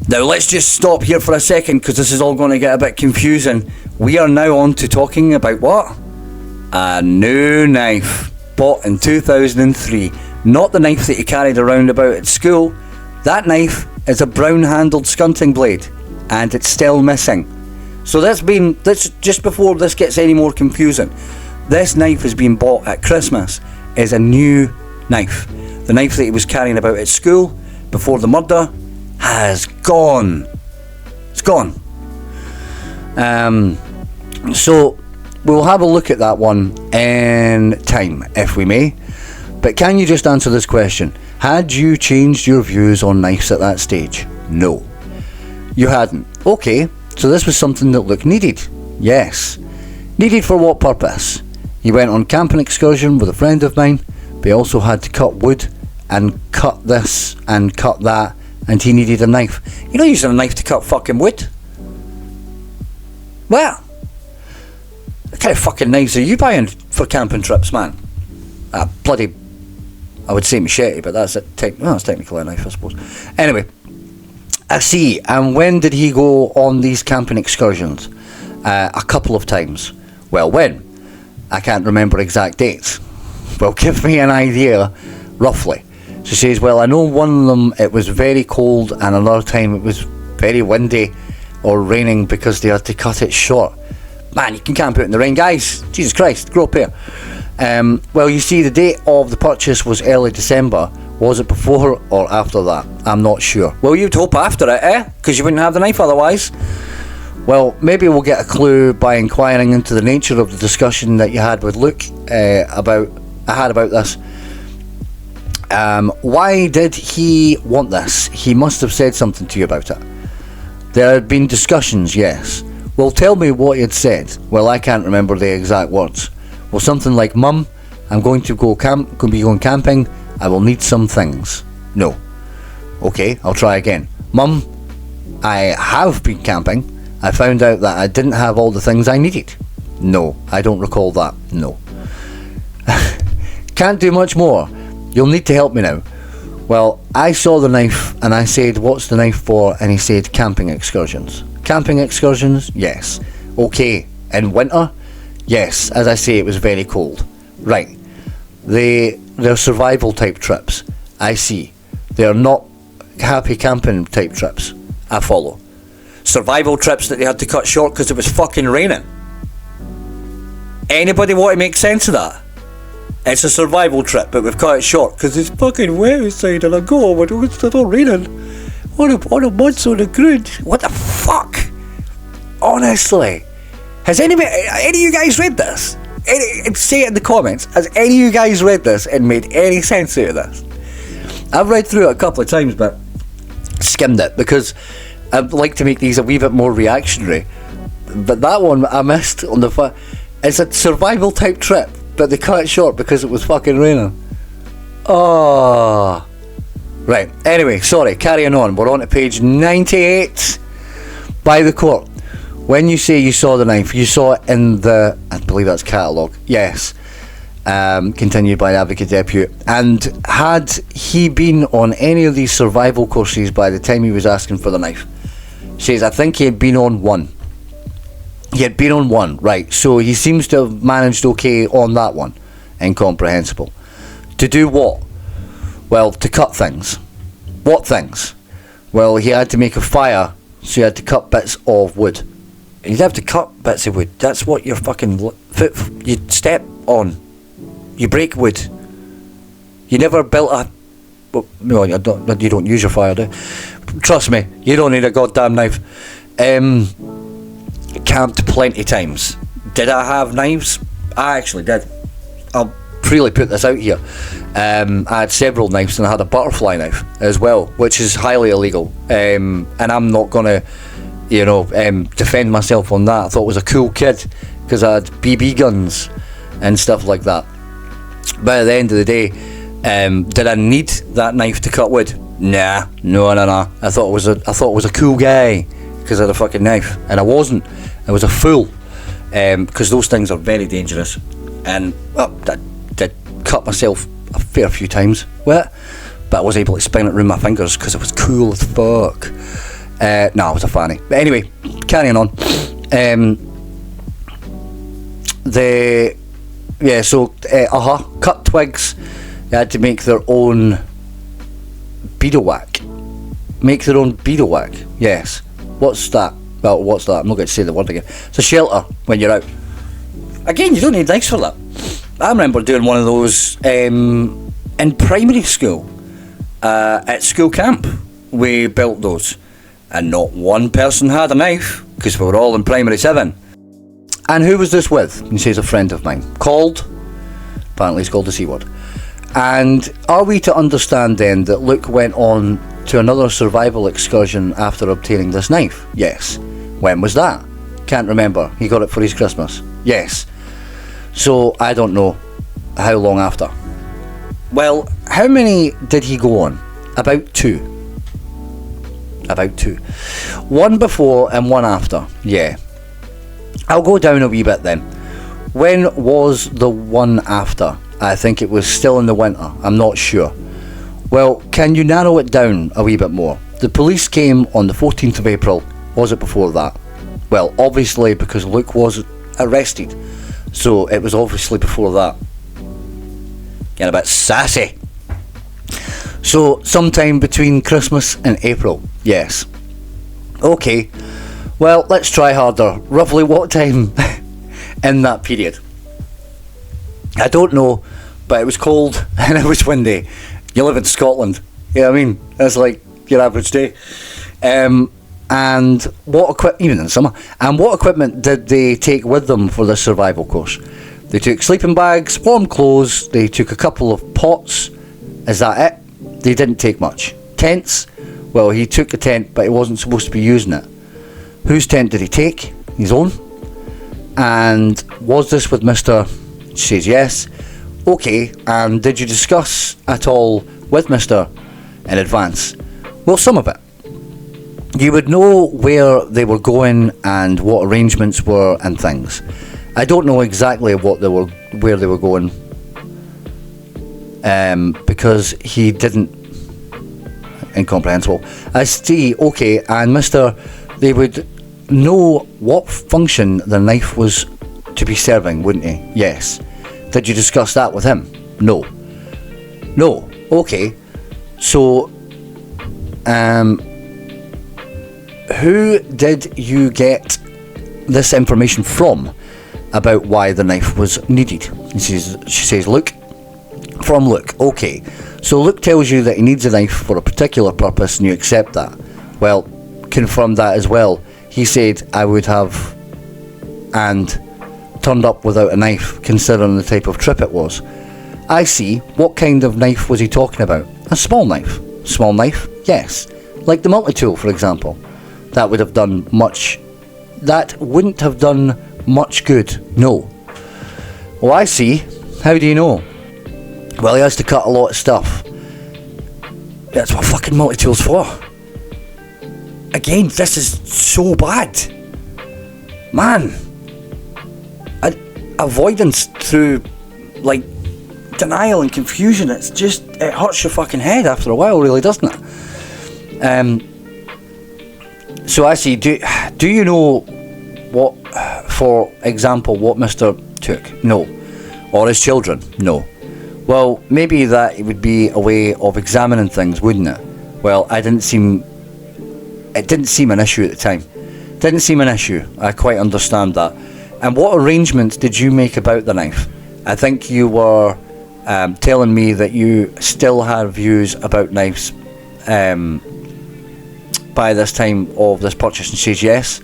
S1: Now let's just stop here for a second, because this is all going to get a bit confusing. We are now on to talking about what? A new knife bought in 2003. Not the knife that you carried around about at school. That knife is a brown handled skunting blade, and it's still missing. So that's just before this gets any more confusing. This knife has been bought at Christmas is a new knife. The knife that he was carrying about at school before the murder has gone. It's gone. So we'll have a look at that one in time, if we may. But can you just answer this question? Had you changed your views on knives at that stage? No. You hadn't. Okay, so this was something that Luke needed. Yes. Needed for what purpose? He went on camping excursion with a friend of mine, but he also had to cut wood and cut this and cut that, and he needed a knife. You're not using a knife to cut fucking wood. Well, what kind of fucking knives are you buying for camping trips, man? Bloody, I would say machete, but that's it's technically a knife, I suppose. Anyway, I see. And when did he go on these camping excursions? A couple of times. Well, when? I can't remember exact dates. Well, give me an idea, roughly. She says, well, I know one of them it was very cold, and another time it was very windy or raining because they had to cut it short. Man, you can camp out in the rain, guys. Jesus Christ, grow up here. Well, you see, the date of the purchase was early December. Was it before or after that? I'm not sure. Well, you'd hope after it, eh? Because you wouldn't have the knife otherwise. Well, maybe we'll get a clue by inquiring into the nature of the discussion that you had with Luke about this. Why did he want this? He must have said something to you about it. There had been discussions, yes. Well, tell me what he had said. Well, I can't remember the exact words. Well, something like, Mum, I'm going to be going camping. I will need some things. No. Okay, I'll try again. Mum, I have been camping. I found out that I didn't have all the things I needed. No, I don't recall that. No. Can't do much more. You'll need to help me now. Well, I saw the knife and I said, what's the knife for? And he said, camping excursions. Camping excursions? Yes. Okay. In winter? Yes. As I say, it was very cold. Right. They're survival type trips. I see. They're not happy camping type trips. I follow. Survival trips that they had to cut short because it was fucking raining. Anybody want to make sense of that? It's a survival trip, but we've cut it short because it's fucking wet outside and I go, but it's not raining. What a month's on the ground. What the fuck? Honestly. Has any of you guys read this? Say it in the comments. Has any of you guys read this and made any sense out of this? I've read through it a couple of times, but skimmed it because I'd like to make these a wee bit more reactionary. But that one I missed on the it's a survival type trip, but they cut it short because it was fucking raining. Oh. Right, anyway, sorry, carrying on. We're on to page 98. By the court. When you say you saw the knife, you saw it in the, I believe that's catalogue. Yes. Continued by the Advocate Depute. And had he been on any of these survival courses by the time he was asking for the knife? Says, I think he had been on one. He had been on one, right. So he seems to have managed okay on that one. Incomprehensible. To do what? Well, to cut things. What things? Well, he had to make a fire, so he had to cut bits of wood. You'd have to cut bits of wood. That's what your fucking foot, you step on. You break wood. You never built a... Well, you don't use your fire, do you? Trust me, you don't need a goddamn knife. Camped plenty times. Did I have knives? I actually did. I'll freely put this out here. I had several knives, and I had a butterfly knife as well, which is highly illegal. And I'm not going to, defend myself on that. I thought I was a cool kid because I had BB guns and stuff like that. But at the end of the day, did I need that knife to cut wood? Nah, no. I thought it was a cool guy because I had a fucking knife, and I wasn't. I was a fool, because those things are very dangerous. And I did cut myself a fair few times with it, but I was able to spin it around my fingers because it was cool as fuck. I was a fanny. But anyway, carrying on. Cut twigs. They had to make their own beadlewack. Make their own beadlewack. Yes. What's that? Well, what's that? I'm not going to say the word again. It's a shelter when you're out. Again, you don't need knives for that. I remember doing one of those in primary school. At school camp, we built those. And not one person had a knife, because we were all in primary 7. And who was this with? He says a friend of mine. Called? Apparently it's called the C word. And are we to understand then that Luke went on to another survival excursion after obtaining this knife? Yes. When was that? Can't remember. He got it for his Christmas. Yes. So I don't know how long after. Well, how many did he go on? About 2. One before and one after. Yeah. I'll go down a wee bit then. When was the one after? I think it was still in the winter. I'm not sure. Well, can you narrow it down a wee bit more? The police came on the 14th of April. Was it before that? Well, obviously, because Luke was arrested. So it was obviously before that. Getting a bit sassy. So sometime between Christmas and April. Yes. Okay. Well, let's try harder. Roughly what time in that period? I don't know, but it was cold and it was windy. You live in Scotland. You know what I mean? That's like your average day. And what even in summer? And what equipment did they take with them for this survival course? They took sleeping bags, warm clothes. They took a couple of pots. Is that it? They didn't take much. Tents? Well, he took the tent, but he wasn't supposed to be using it. Whose tent did he take? His own. And was this with Mr. She says yes. Okay, and did you discuss at all with Mr. in advance? Well, some of it. You would know where they were going and what arrangements were and things. I don't know exactly where they were going, because he didn't. Incomprehensible. I see. Okay, and Mr. They would know what function the knife was to be serving, wouldn't he? Yes. Did you discuss that with him? No. Okay. So, who did you get this information from about why the knife was needed? She says, Luke. From Luke. Okay. So Luke tells you that he needs a knife for a particular purpose and you accept that. Well, confirm that as well. He said I would have and turned up without a knife, considering the type of trip it was. I see. What kind of knife was he talking about? A small knife. Small knife? Yes. Like the multi-tool, for example. That wouldn't have done much good. No. Oh, I see. How do you know? Well, he has to cut a lot of stuff. That's what fucking multi-tool's for. Again, this is so bad. Man. Avoidance through, like, denial and confusion. It hurts your fucking head after a while, really, doesn't it? So I see. Do you know what, for example, what Mr. took? No. Or his children? No. Well, maybe that would be a way of examining things, wouldn't it? Well, it didn't seem an issue at the time. Didn't seem an issue. I quite understand that. And what arrangements did you make about the knife? I think you were telling me that you still had views about knives by this time of this purchase, and she says yes.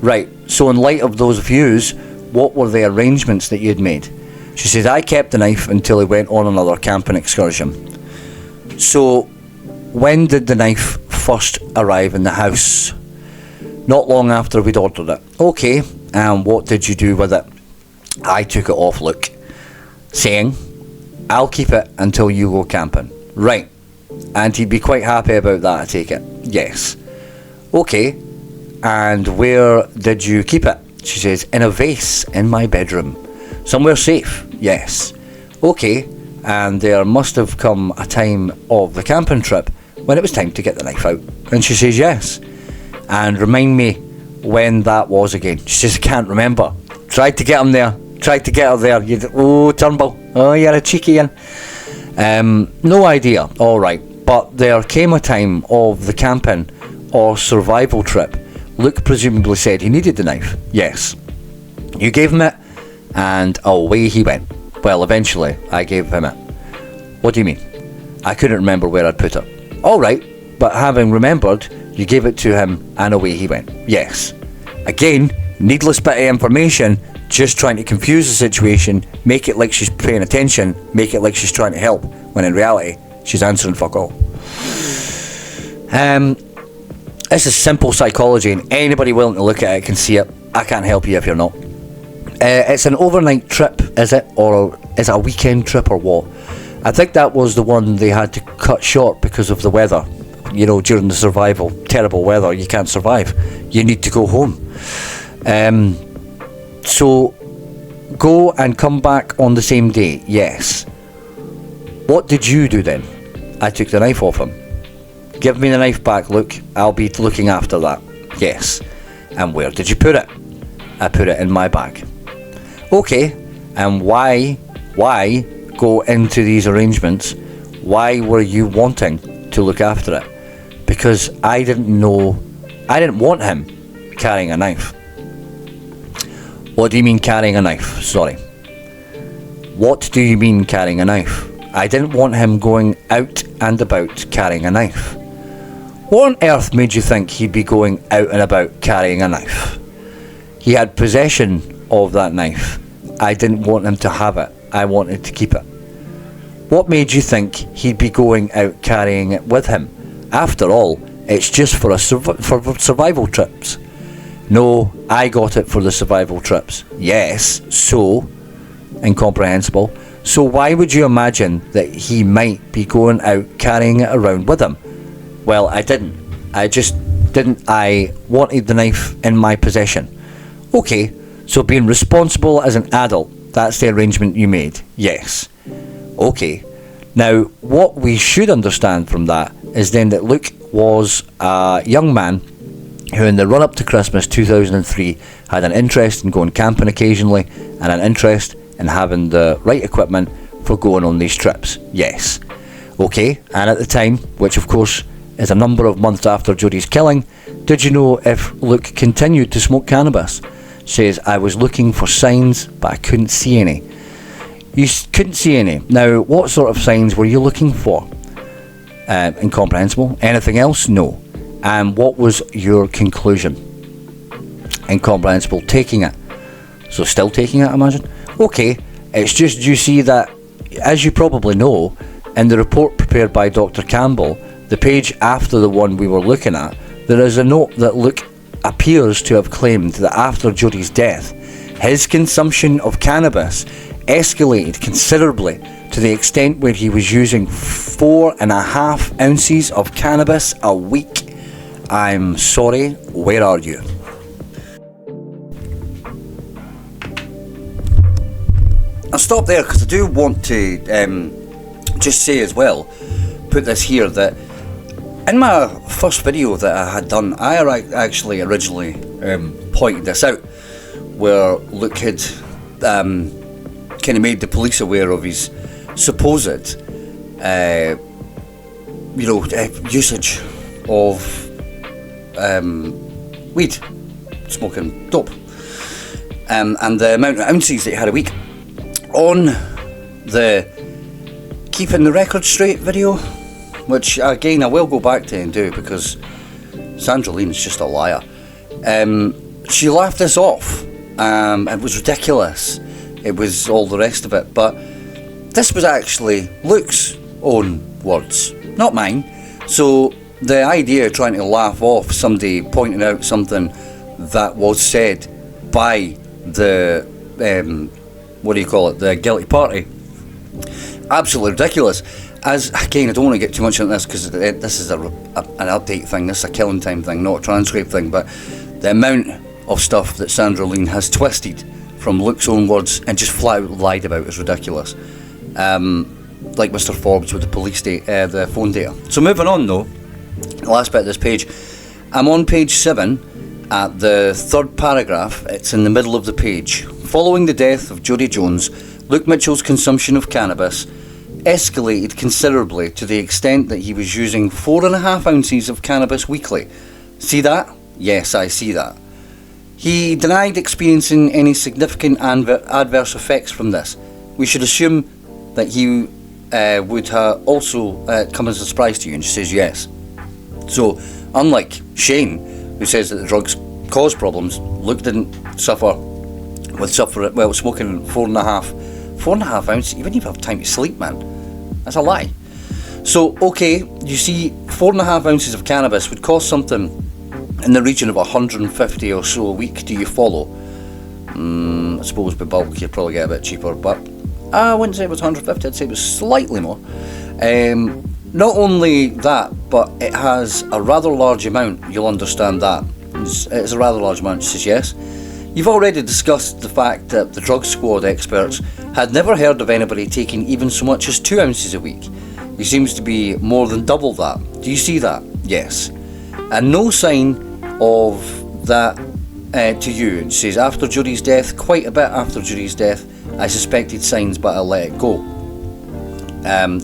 S1: Right, so in light of those views, what were the arrangements that you'd made? She says, I kept the knife until he went on another camping excursion. So, when did the knife first arrive in the house? Not long after we'd ordered it. Okay, and what did you do with it? I took it off Luke, saying, I'll keep it until you go camping. Right, and he'd be quite happy about that, I take it. Yes. Okay, and where did you keep it? She says, in a vase in my bedroom. Somewhere safe? Yes. Okay, and there must have come a time of the camping trip when it was time to get the knife out. And she says, yes. And remind me when that was again. She says, I can't remember. Tried to get him there. Tried to get her there. Oh, Turnbull. Oh, you're a cheeky one. No idea. Alright. But there came a time of the camping or survival trip. Luke presumably said he needed the knife. Yes. You gave him it, and away he went. Well, eventually, I gave him it. What do you mean? I couldn't remember where I'd put it. Alright, but having remembered, you gave it to him, and away he went. Yes. Again, needless bit of information, just trying to confuse the situation, make it like she's paying attention, make it like she's trying to help, when in reality, she's answering fuck all. This is simple psychology, and anybody willing to look at it can see it. I can't help you if you're not. It's an overnight trip, is it? Or is it a weekend trip or what? I think that was the one they had to cut short because of the weather. You know, during the survival, terrible weather, you can't survive. You need to go home. So, go and come back on the same day, yes. What did you do then? I took the knife off him. Give me the knife back, Luke. I'll be looking after that. Yes. And where did you put it? I put it in my bag. Okay. And why go into these arrangements? Why were you wanting to look after it? Because I didn't want him carrying a knife. What do you mean carrying a knife? Sorry. What do you mean carrying a knife? I didn't want him going out and about carrying a knife. What on earth made you think he'd be going out and about carrying a knife? He had possession of that knife. I didn't want him to have it. I wanted to keep it. What made you think he'd be going out carrying it with him? After all, it's just for survival trips. No, I got it for the survival trips. Yes, so incomprehensible. So why would you imagine that he might be going out carrying it around with him? Well, I didn't. I wanted the knife in my possession. Okay, so being responsible as an adult, that's the arrangement you made. Yes. Okay. Now, what we should understand from that is then that Luke was a young man who in the run-up to Christmas 2003 had an interest in going camping occasionally and an interest in having the right equipment for going on these trips. Yes. Okay, and at the time, which of course is a number of months after Jodi's killing, did you know if Luke continued to smoke cannabis? Says, I was looking for signs, but I couldn't see any. You couldn't see any. Now, what sort of signs were you looking for? Incomprehensible. Anything else? No. And what was your conclusion? Incomprehensible. Taking it. So still taking it, I imagine? Okay, it's just you see that, as you probably know, in the report prepared by Dr. Campbell, the page after the one we were looking at, there is a note that Luke appears to have claimed that after Jodi's death, his consumption of cannabis escalated considerably to the extent where he was using 4.5 ounces of cannabis a week. I'm sorry, where are you? stop there because I do want to just say as well, put this here, that in my first video that I had done, I actually originally pointed this out, where Luke had kind of made the police aware of his supposed usage of weed, smoking dope, and the amount of ounces that he had a week. On the Keeping the Record Straight video, which again I will go back to and do because Sandra Lean's just a liar. She laughed this off. It was ridiculous. It was all the rest of it, but this was actually Luke's own words, not mine. So the idea of trying to laugh off somebody pointing out something that was said by the the guilty party, absolutely ridiculous. As again, I don't want to get too much into this because this is an update thing, this is a killing time thing, not a transcript thing, but the amount of stuff that Sandra Lean has twisted from Luke's own words and just flat out lied about is ridiculous. Like Mr. Forbes with the police the phone data. So moving on though, the last bit of this page, I'm on page 7 at the third paragraph. It's in the middle of the page. Following the death of Jodi Jones, Luke Mitchell's consumption of cannabis escalated considerably to the extent that he was using 4.5 ounces of cannabis weekly. See that? Yes, I see that. He denied experiencing any significant adverse effects from this. We should assume that he would also come as a surprise to you, and she says yes. So, unlike Shane, who says that the drugs cause problems, Luke didn't suffer with smoking 4.5 ounces. You wouldn't even have time to sleep, man. That's a lie. So, okay, you see, 4.5 ounces of cannabis would cost something in the region of 150 or so a week. Do you follow? I suppose by bulk you'd probably get a bit cheaper, but I wouldn't say it was 150, I'd say it was slightly more. Not only that, but it has a rather large amount, you'll understand that. It's a rather large amount, she says yes. You've already discussed the fact that the drug squad experts had never heard of anybody taking even so much as 2 ounces a week. He seems to be more than double that. Do you see that? Yes. And no sign of that to you. It says, after Jodi's death, quite a bit after Jodi's death, I suspected signs, but I let it go.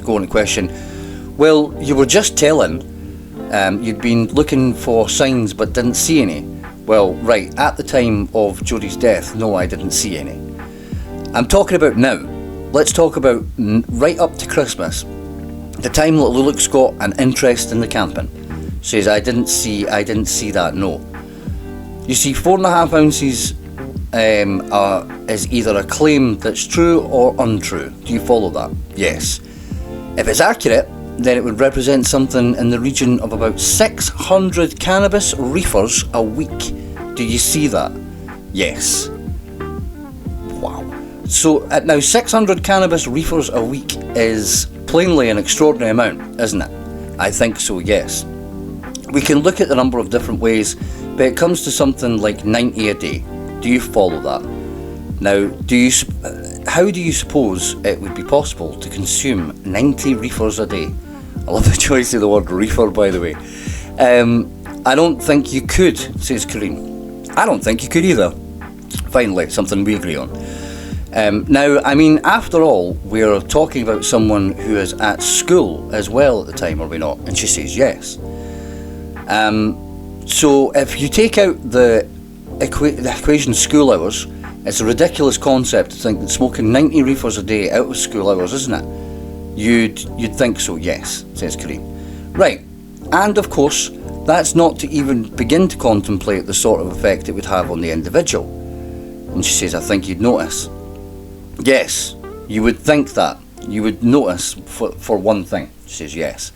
S1: Go on to question. Well, you were just telling you'd been looking for signs but didn't see any. Well, right, at the time of Jodi's death, no, I didn't see any. I'm talking about now. Let's talk about right up to Christmas, the time that Luke's got an interest in the camping. Says, I didn't see that, no. You see, 4.5 ounces is either a claim that's true or untrue. Do you follow that? Yes. If it's accurate, then it would represent something in the region of about 600 cannabis reefers a week. Do you see that? Yes. Wow. So now 600 cannabis reefers a week is plainly an extraordinary amount, isn't it? I think so, yes. We can look at the number of different ways, but it comes to something like 90 a day. Do you follow that? Now, how do you suppose it would be possible to consume 90 reefers a day? I love the choice of the word reefer, by the way. I don't think you could, says Corinne. I don't think you could either. Finally, something we agree on. Now, I mean, after all, we're talking about someone who is at school as well at the time, are we not? And she says yes. So if you take out the equation school hours, it's a ridiculous concept to think that smoking 90 reefers a day out of school hours, isn't it? You'd think so, yes, says Corinne. Right, and of course, that's not to even begin to contemplate the sort of effect it would have on the individual. And she says, I think you'd notice. Yes, you would think that. You would notice for one thing. She says yes.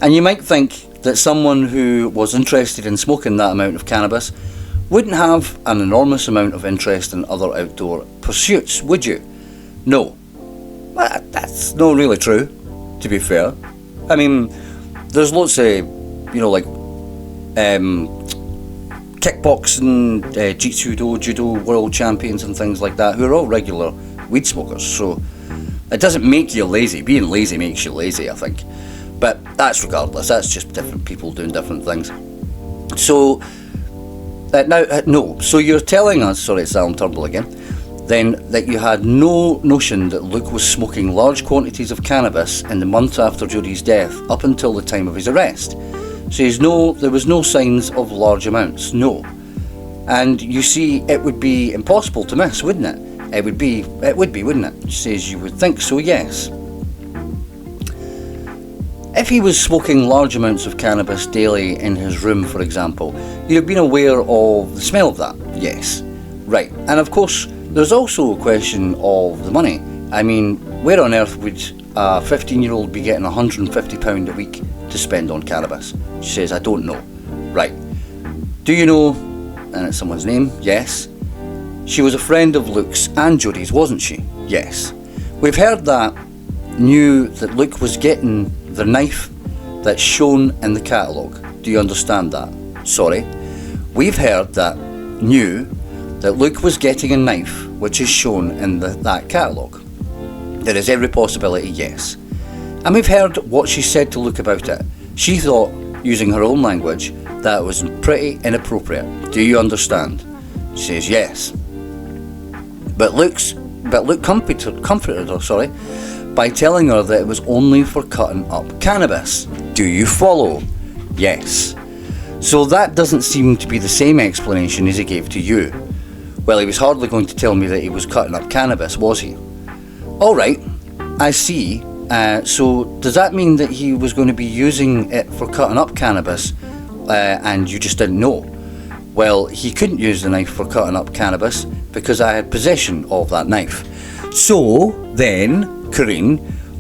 S1: And you might think that someone who was interested in smoking that amount of cannabis wouldn't have an enormous amount of interest in other outdoor pursuits, would you? No. Well, that's not really true, to be fair. I mean, there's lots of, like kickboxing, jitsu-do, judo world champions and things like that who are all regular weed smokers. So it doesn't make you lazy. Being lazy makes you lazy, I think. But that's regardless. That's just different people doing different things. So no. So you're telling us, sorry, it's Alan Turnbull again, then that you had no notion that Luke was smoking large quantities of cannabis in the month after Jodi's death up until the time of his arrest. Says no, there was no signs of large amounts, no. And you see, it would be impossible to miss, wouldn't it? It would be, wouldn't it? She says you would think so, yes. If he was smoking large amounts of cannabis daily in his room, for example, you'd have been aware of the smell of that, yes. Right, and of course, there's also a question of the money. I mean, where on earth would a 15-year-old be getting £150 a week to spend on cannabis? She says, I don't know. Right. Do you know, and it's someone's name, yes. She was a friend of Luke's and Jodi's, wasn't she? Yes. We've heard that knew that Luke was getting the knife that's shown in the catalogue. Do you understand that? Sorry. We've heard that knew that Luke was getting a knife which is shown in that catalogue. There is every possibility, yes. And we've heard what she said to Luke about it. She thought, using her own language, that it was pretty inappropriate. Do you understand? She says yes. But Luke comforted her, by telling her that it was only for cutting up cannabis. Do you follow? Yes. So that doesn't seem to be the same explanation as he gave to you. Well, he was hardly going to tell me that he was cutting up cannabis, was he? All right, I see. So does that mean that he was going to be using it for cutting up cannabis and you just didn't know? Well, he couldn't use the knife for cutting up cannabis because I had possession of that knife. So then, Corinne,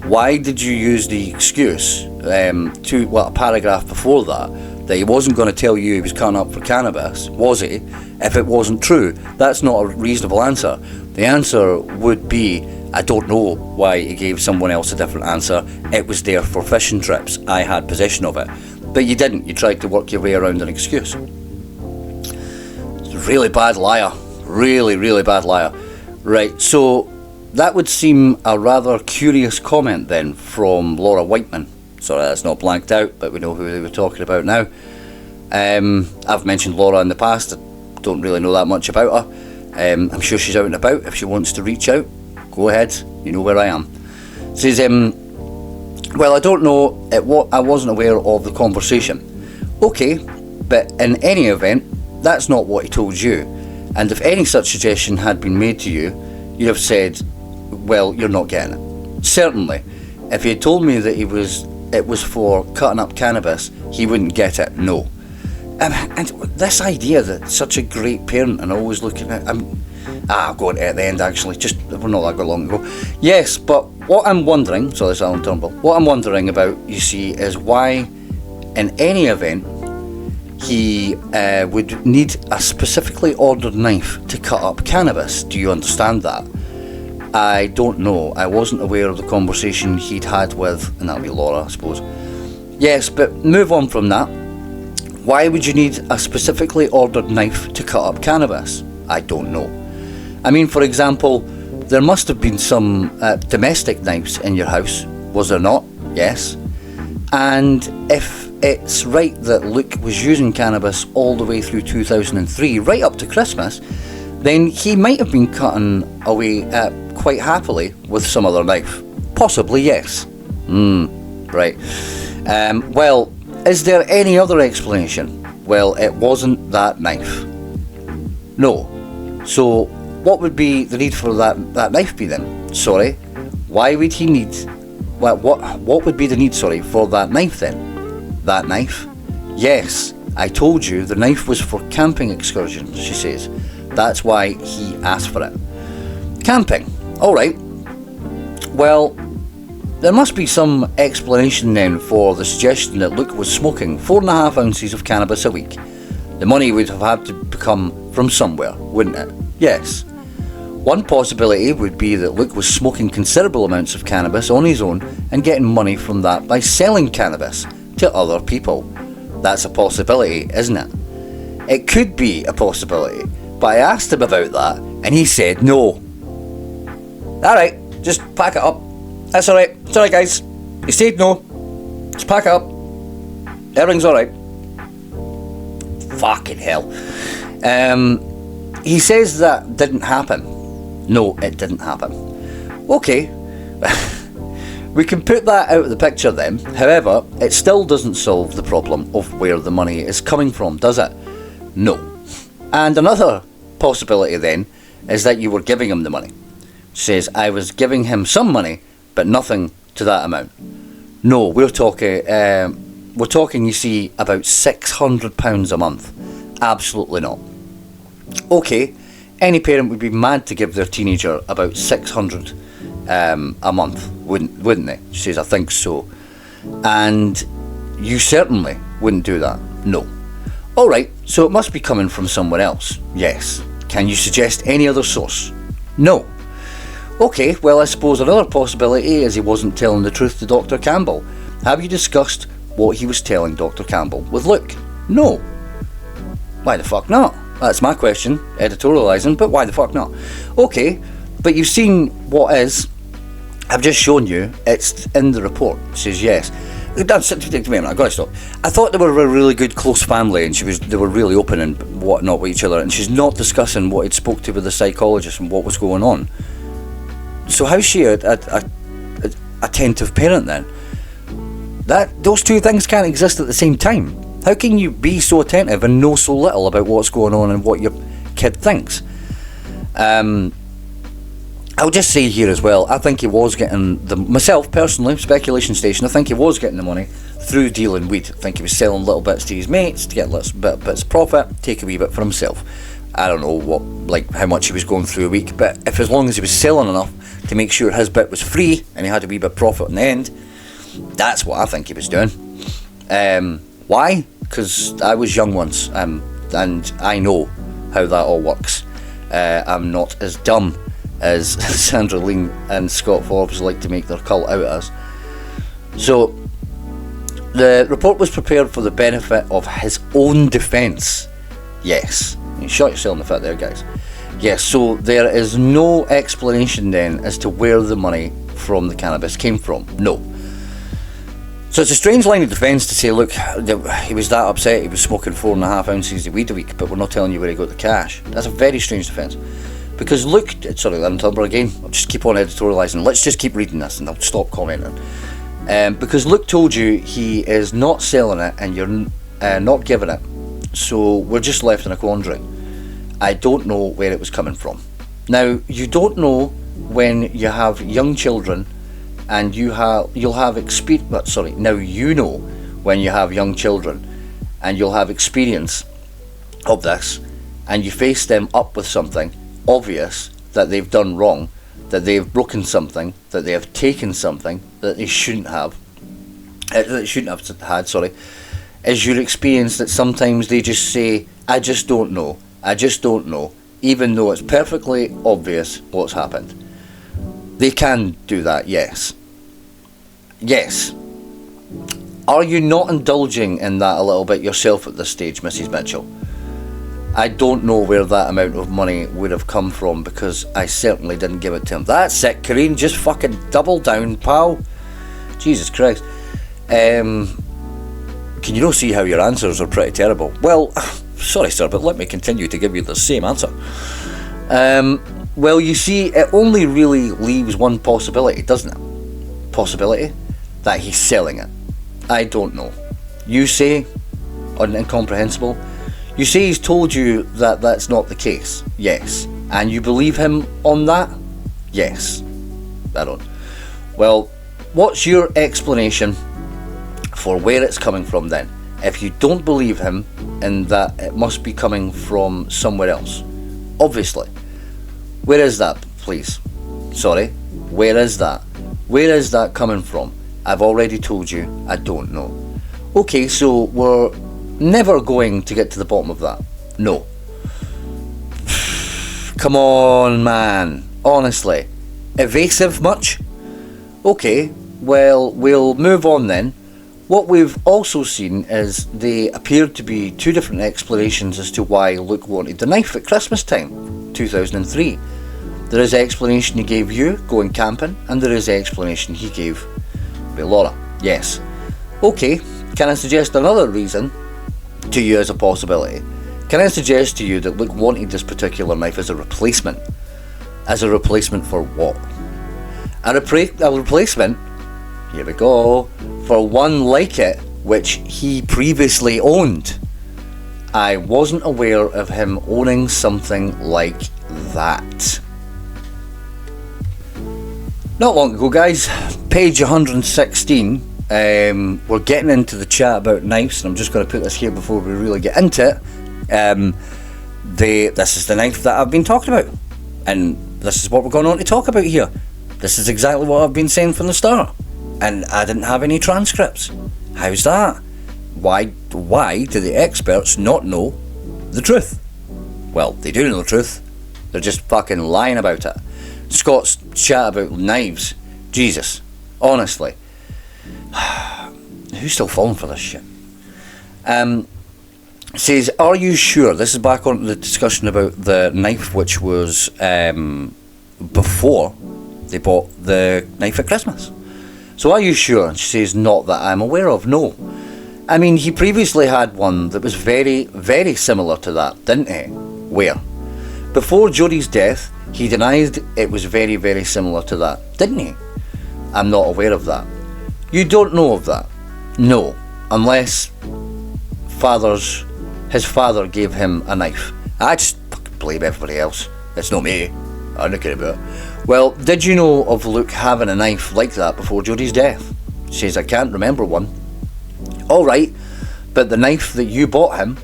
S1: why did you use the excuse a paragraph before that he wasn't going to tell you he was cutting up for cannabis, was he? If it wasn't true, that's not a reasonable answer. The answer would be, I don't know why he gave someone else a different answer. It was there for fishing trips. I had possession of it. But you didn't. You tried to work your way around an excuse. It's a really bad liar. Really, really bad liar. Right, so that would seem a rather curious comment then from Laura Whiteman. Sorry, that's not blanked out, but we know who they were talking about now. I've mentioned Laura in the past. I don't really know that much about her. I'm sure she's out and about. If she wants to reach out, go ahead. You know where I am. Says, well, I don't know. I wasn't aware of the conversation. Okay, but in any event, that's not what he told you. And if any such suggestion had been made to you, you'd have said, well, you're not getting it. Certainly. If he had told me that it was for cutting up cannabis, he wouldn't get it. No. And this idea that such a great parent and always looking at... I'll go on at the end actually, we're not that long ago. Yes, but what I'm wondering, so this is Alan Turnbull, what I'm wondering about, you see, is why in any event he would need a specifically ordered knife to cut up cannabis. Do you understand that? I don't know. I wasn't aware of the conversation he'd had with, and that'll be Laura, I suppose. Yes, but move on from that. Why would you need a specifically ordered knife to cut up cannabis? I don't know. I mean, for example, there must have been some domestic knives in your house, was there not? Yes. And if it's right that Luke was using cannabis all the way through 2003, right up to Christmas, then he might have been cutting away quite happily with some other knife. Possibly, yes. Right. Well, is there any other explanation? Well, it wasn't that knife. No. So, what would be the need for that knife be then? Sorry. Why would he need... What would be the need, for that knife then? That knife? Yes, I told you the knife was for camping excursions, she says. That's why he asked for it. Camping. Alright. Well, there must be some explanation then for the suggestion that Luke was smoking 4.5 ounces of cannabis a week. The money would have had to come from somewhere, wouldn't it? Yes. One possibility would be that Luke was smoking considerable amounts of cannabis on his own and getting money from that by selling cannabis to other people. That's a possibility, isn't it? It could be a possibility, but I asked him about that and he said no. Alright, just pack it up. That's alright. It's alright, guys. He said no. Just pack it up. Everything's alright. Fucking hell. He says that didn't happen. No, it didn't happen. Okay. We can put that out of the picture then. However, it still doesn't solve the problem of where the money is coming from, does it? No. And another possibility then is that you were giving him the money. Says, I was giving him some money, but nothing to that amount. No, we're talking, you see, about £600 a month. Absolutely not. Okay, any parent would be mad to give their teenager about £600 a month, wouldn't they? She says, I think so. And you certainly wouldn't do that. No. Alright, so it must be coming from somewhere else. Yes. Can you suggest any other source? No. Okay, well I suppose another possibility is he wasn't telling the truth to Dr. Campbell. Have you discussed what he was telling Dr. Campbell with Luke? No. Why the fuck not? That's my question, editorialising, but why the fuck not? Okay, but you've seen what is. I've just shown you, it's in the report. It says yes. I've got to stop. I thought they were a really good close family and they were really open and whatnot with each other, and she's not discussing what he'd spoke to with the psychologist and what was going on. So how's she a attentive parent then? Those two things can't exist at the same time. How can you be so attentive and know so little about what's going on and what your kid thinks? I'll just say here as well, I think he was getting myself personally, speculation station, I think he was getting the money through dealing weed. I think he was selling little bits to his mates to get little bits of profit, take a wee bit for himself. I don't know how much he was going through a week, but if as long as he was selling enough to make sure his bit was free and he had a wee bit of profit in the end, that's what I think he was doing. Why? Because I was young once, and I know how that all works. I'm not as dumb as Sandra Lean and Scott Forbes like to make their cult out as. So, the report was prepared for the benefit of his own defence. Yes. You shot yourself in the foot there, guys. Yes, so there is no explanation then as to where the money from the cannabis came from. No. So it's a strange line of defence to say, look, he was that upset he was smoking 4.5 ounces of weed a week, but we're not telling you where he got the cash. That's a very strange defence. Because Luke, sorry, I'm talking again, I'll just keep on editorialising. Let's just keep reading this and I'll stop commenting. Because Luke told you he is not selling it and you're not giving it. So we're just left in a quandary. I don't know where it was coming from. Now, you don't know when you have young children and you'll have experience. Now you know when you have young children and you'll have experience of this, and you face them up with something obvious that they've done wrong, that they've broken something, that they have taken something that they shouldn't have, had. Is your experience that sometimes they just say, I just don't know, even though it's perfectly obvious what's happened. They can do that, yes. Yes. Are you not indulging in that a little bit yourself at this stage, Mrs. Mitchell? I don't know where that amount of money would have come from, because I certainly didn't give it to him. That's it, Corinne, just fucking double down, pal. Jesus Christ. Can you not see how your answers are pretty terrible? Well, sorry sir, but let me continue to give you the same answer. Well, you see, it only really leaves one possibility, doesn't it? Possibility that he's selling it. I don't know. You say, incomprehensible, you say he's told you that that's not the case. Yes. And you believe him on that? Yes. I don't. Well, what's your explanation for where it's coming from then? If you don't believe him in that it must be coming from somewhere else. Obviously. Where is that, please? Sorry. Where is that? Where is that coming from? I've already told you, I don't know. Okay, so we're never going to get to the bottom of that. No. Come on, man. Honestly. Evasive much? Okay, well, we'll move on then. What we've also seen is they appeared to be two different explanations as to why Luke wanted the knife at Christmas time, 2003. There is explanation he gave you going camping, and there is explanation he gave with Laura. Yes. Okay, can I suggest another reason to you as a possibility? Can I suggest to you that Luke wanted this particular knife as a replacement? As a replacement for what? A replacement, here we go, for one like it, which he previously owned. I wasn't aware of him owning something like that. Not long ago, guys, page 116, we're getting into the chat about knives, and I'm just going to put this here before we really get into it. This is the knife that I've been talking about, and this is what we're going on to talk about here. This is exactly what I've been saying from the start, and I didn't have any transcripts. How's that? Why do the experts not know the truth? Well, they do know the truth, they're just fucking lying about it. Scott's chat about knives, Jesus, honestly, who's still falling for this shit? Says, are you sure? This is back on the discussion about the knife, which was before they bought the knife at Christmas. So are you sure? And she says, not that I'm aware of, no. I mean, he previously had one that was very, very similar to that, didn't he? Where? Before Jodi's death, he denied it was very, very similar to that, didn't he? I'm not aware of that. You don't know of that? No, unless his father gave him a knife. I just fucking blame everybody else. It's not me. I don't care about it. Well, did you know of Luke having a knife like that before Jodi's death? She says, I can't remember one. Alright, but the knife that you bought him,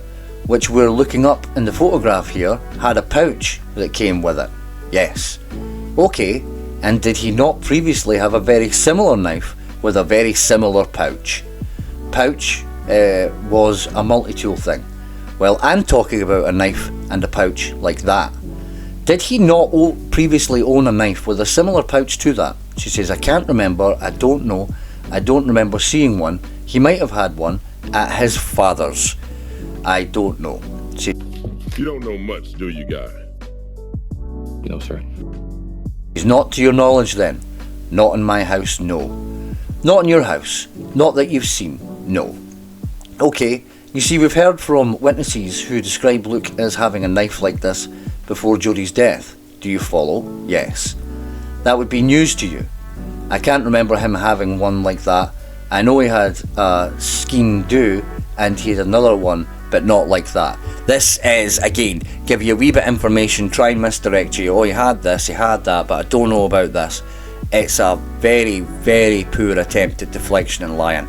S1: which we're looking up in the photograph here, had a pouch that came with it. Yes. Okay, and did he not previously have a very similar knife with a very similar pouch? Pouch was a multi-tool thing. Well, I'm talking about a knife and a pouch like that. Did he not previously own a knife with a similar pouch to that? She says, I can't remember, I don't know, I don't remember seeing one. He might have had one at his father's. I don't know.
S3: You don't know much, do you, guy?
S4: No, sir.
S1: He's not to your knowledge then? Not in my house, no. Not in your house? Not that you've seen? No. Okay, you see, we've heard from witnesses who describe Luke as having a knife like this before Jodi's death. Do you follow? Yes. That would be news to you. I can't remember him having one like that. I know he had a scheme do, and he had another one, but not like that. This is, again, give you a wee bit of information, try and misdirect you. Oh, he had this, he had that, but I don't know about this. It's a very, very poor attempt at deflection and lying.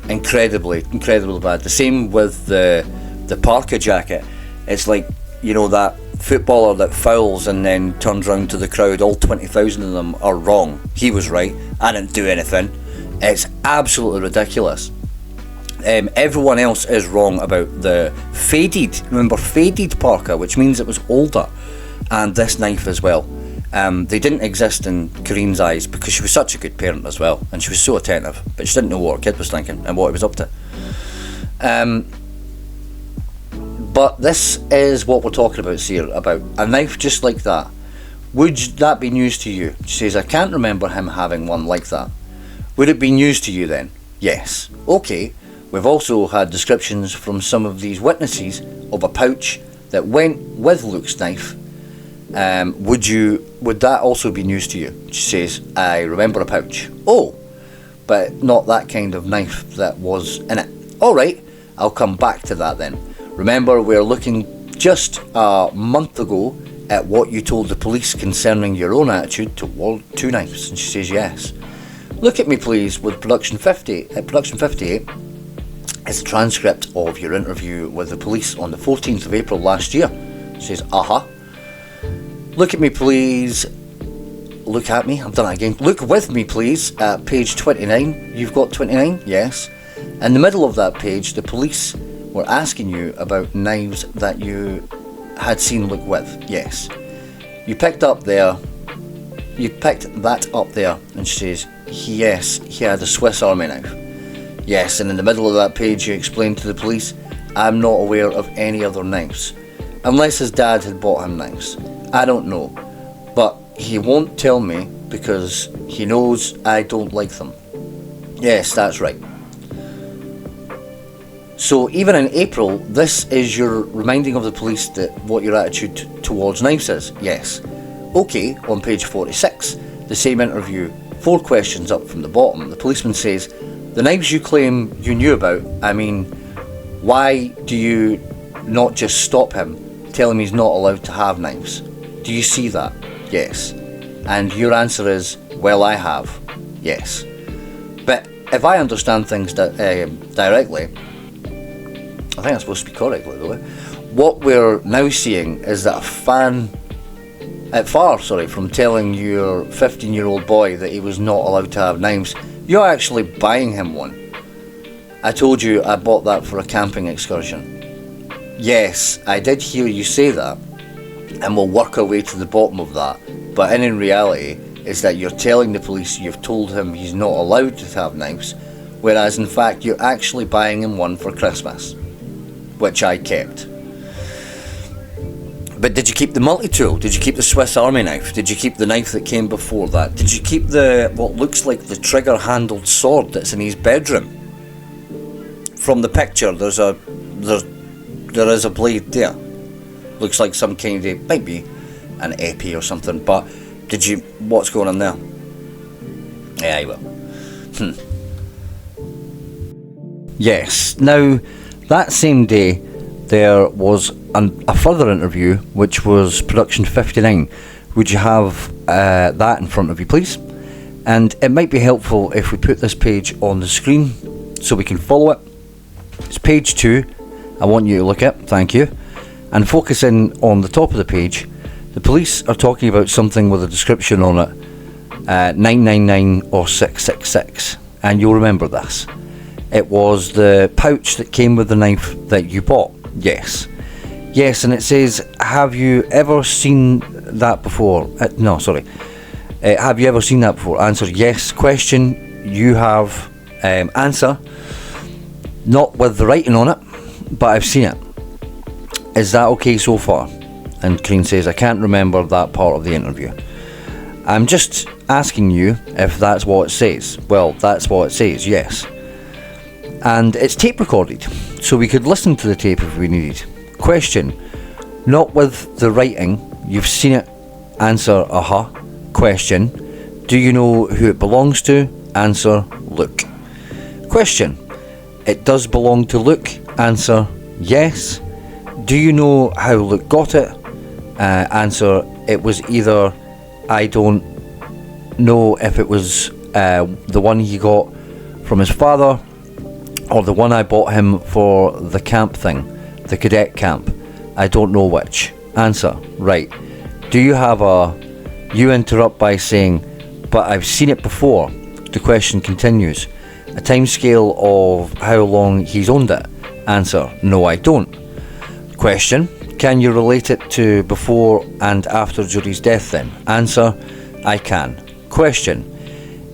S1: Incredibly bad. The same with the Parker jacket. It's like, you know, that footballer that fouls and then turns round to the crowd, all 20,000 of them are wrong. He was right, I didn't do anything. It's absolutely ridiculous. Everyone else is wrong about the faded, remember, faded Parker, which means it was older, and this knife as well. They didn't exist in Corinne's eyes because she was such a good parent as well, and she was so attentive, but she didn't know what her kid was thinking and what he was up to. But this is what we're talking about here, about a knife just like that. Would that be news to you? She says, I can't remember him having one like that. Would it be news to you then? Yes. Okay. We've also had descriptions from some of these witnesses of a pouch that went with Luke's knife. Would that also be news to you? She says, I remember a pouch. Oh, but not that kind of knife that was in it. Alright, I'll come back to that then. Remember, we're looking just a month ago at what you told the police concerning your own attitude toward two knives. And she says, yes. Look at me please with Production 50. At Production 58, it's a transcript of your interview with the police on the 14th of April last year. She says, Look at me please. Look at me, I've done it again. Look with me please at page 29. You've got 29? Yes. In the middle of that page, the police were asking you about knives that you had seen Luke with. Yes. You picked that up there, and she says, yes, he had a Swiss Army knife. Yes, and in the middle of that page you explained to the police, I'm not aware of any other knives. Unless his dad had bought him knives. I don't know. but he won't tell me because he knows I don't like them. Yes, that's right. So even in April, this is your reminding of the police that what your attitude towards knives is. Yes. Okay, on page 46, the same interview, 4 questions up from the bottom, the policeman says, the knives you claim you knew about, I mean, why do you not just stop him, tell him he's not allowed to have knives? Do you see that? Yes. And your answer is, well, I have. Yes. But if I understand things directly, I think I'm supposed to be correctly though. What we're now seeing is that far from telling your 15-year-old boy that he was not allowed to have knives, you're actually buying him one. I told you I bought that for a camping excursion. Yes, I did hear you say that, and we'll work our way to the bottom of that, but in reality is that you're telling the police you've told him he's not allowed to have knives, whereas in fact you're actually buying him one for Christmas, which I kept. But did you keep the multi-tool? Did you keep the Swiss Army knife? Did you keep the knife that came before that? Did you keep what looks like the trigger-handled sword that's in his bedroom? From the picture, there is a blade there. Looks like some kind of, might be an epi or something, but what's going on there? Yeah, well. Yes, now, that same day, there was a further interview, which was production 59. Would you have that in front of you, please? And it might be helpful if we put this page on the screen so we can follow it. It's page 2. I want you to look at, thank you. And focus in on the top of the page. The police are talking about something with a description on it, 999 or 666. And you'll remember this. It was the pouch that came with the knife that you bought. Yes. Yes, and it says, have you ever seen that before? Have you ever seen that before? Answer, yes. Question, you have. Answer, not with the writing on it, but I've seen it. Is that okay so far? And Corinne says, I can't remember that part of the interview. I'm just asking you if that's what it says. Well, that's what it says, yes. And it's tape recorded, so we could listen to the tape if we needed. Question, not with the writing, you've seen it. Answer, Question, do you know who it belongs to? Answer, Luke. Question, it does belong to Luke? Answer, yes. Do you know how Luke got it? Answer, it was either, I don't know if it was the one he got from his father, or the one I bought him for the camp thing, the cadet camp. I don't know which. Answer, right. Do you have you interrupt by saying, but I've seen it before. The question continues. A time scale of how long he's owned it. Answer, no I don't. Question, can you relate it to before and after Jodi's death then? Answer, I can. Question,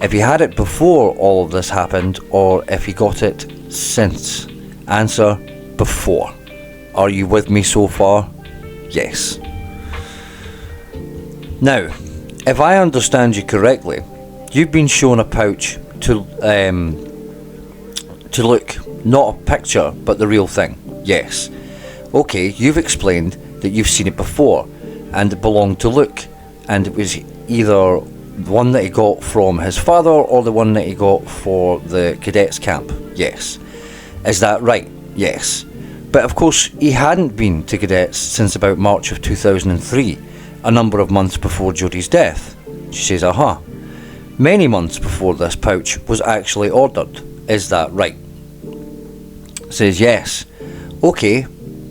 S1: if he had it before all of this happened, or if he got it since? Answer, before. Are you with me so far? Yes. Now, if I understand you correctly, you've been shown a pouch to look, not a picture, but the real thing. Yes. Okay, you've explained that you've seen it before, and it belonged to Luke, and it was either the one that he got from his father or the one that he got for the cadets camp. Yes. Is that right? Yes. But of course, he hadn't been to cadets since about March of 2003, a number of months before Jodi's death. She says, Many months before this pouch was actually ordered. Is that right? Says, yes. Okay.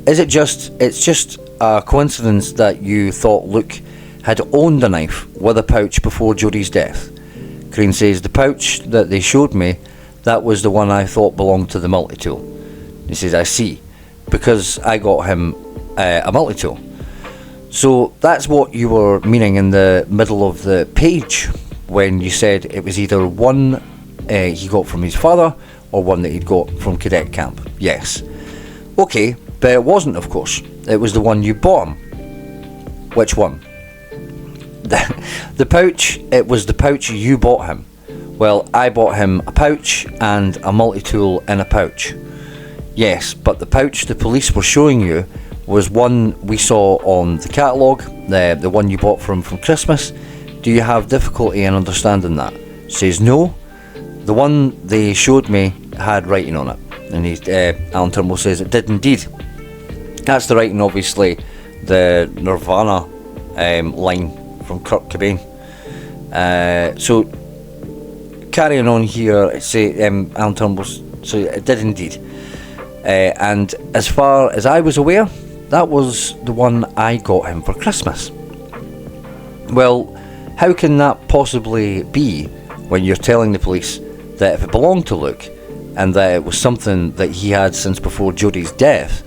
S1: It's just a coincidence that you thought Luke had owned a knife with a pouch before Jodi's death. Corinne says, the pouch that they showed me, that was the one I thought belonged to the multi-tool. He says, I see, because I got him a multi-tool. So that's what you were meaning in the middle of the page when you said it was either one he got from his father or one that he'd got from cadet camp. Yes. Okay, but it wasn't, of course. It was the one you bought him. Which one? The pouch, it was the pouch you bought him. Well, I bought him a pouch and a multi-tool in a pouch. Yes, but the pouch the police were showing you was one we saw on the catalogue, the one you bought from Christmas. Do you have difficulty in understanding that? Says no. The one they showed me had writing on it. And Alan Turnbull says it did indeed. That's the writing, obviously, the Nirvana line from Kurt Cobain. So carrying on here, Alan Turnbull, so it did indeed. And as far as I was aware, that was the one I got him for Christmas. Well, how can that possibly be when you're telling the police that if it belonged to Luke and that it was something that he had since before Jodi's death?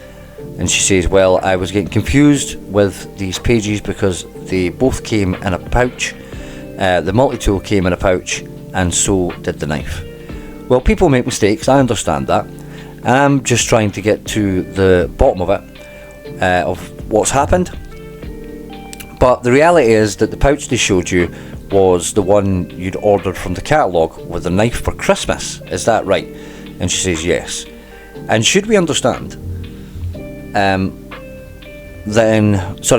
S1: And she says, well, I was getting confused with these pages because they both came in a pouch. The multi-tool came in a pouch, and so did the knife. Well, people make mistakes, I understand that. And I'm just trying to get to the bottom of it, of what's happened. But the reality is that the pouch they showed you was the one you'd ordered from the catalogue with a knife for Christmas. Is that right? And she says yes. And should we understand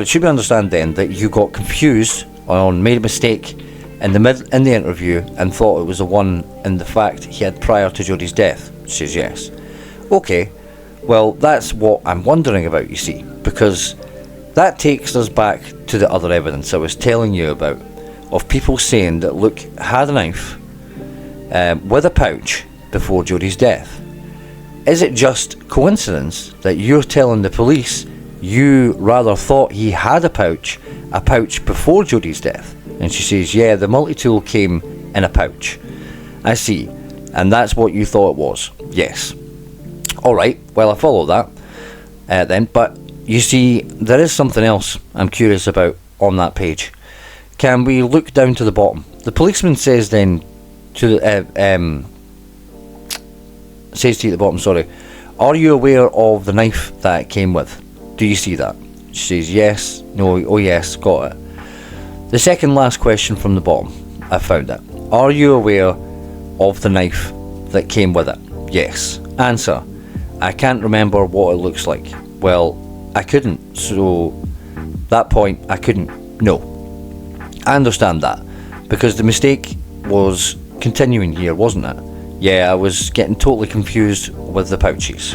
S1: should we understand then that you got confused or made a mistake in the interview and thought it was the one in the fact he had prior to Jodi's death? She says yes. Okay, well, that's what I'm wondering about, you see, because that takes us back to the other evidence I was telling you about, of people saying that Luke had a knife with a pouch before Jodi's death. Is it just coincidence that you're telling the police you rather thought he had a pouch before Jodi's death? And she says, yeah, the multi-tool came in a pouch. I see, and that's what you thought it was. Yes. Alright, well, I follow that then, but you see, there is something else I'm curious about on that page. Can we look down to the bottom? The policeman says then to says to you at the bottom, sorry, are you aware of the knife that it came with? Do you see that? She says yes, no, oh yes, got it. The second last question from the bottom, I found it. Are you aware of the knife that came with it? Yes. Answer, I can't remember what it looks like. Well, I couldn't, so that point I couldn't. No. I understand that, because the mistake was continuing here, wasn't it? Yeah, I was getting totally confused with the pouches.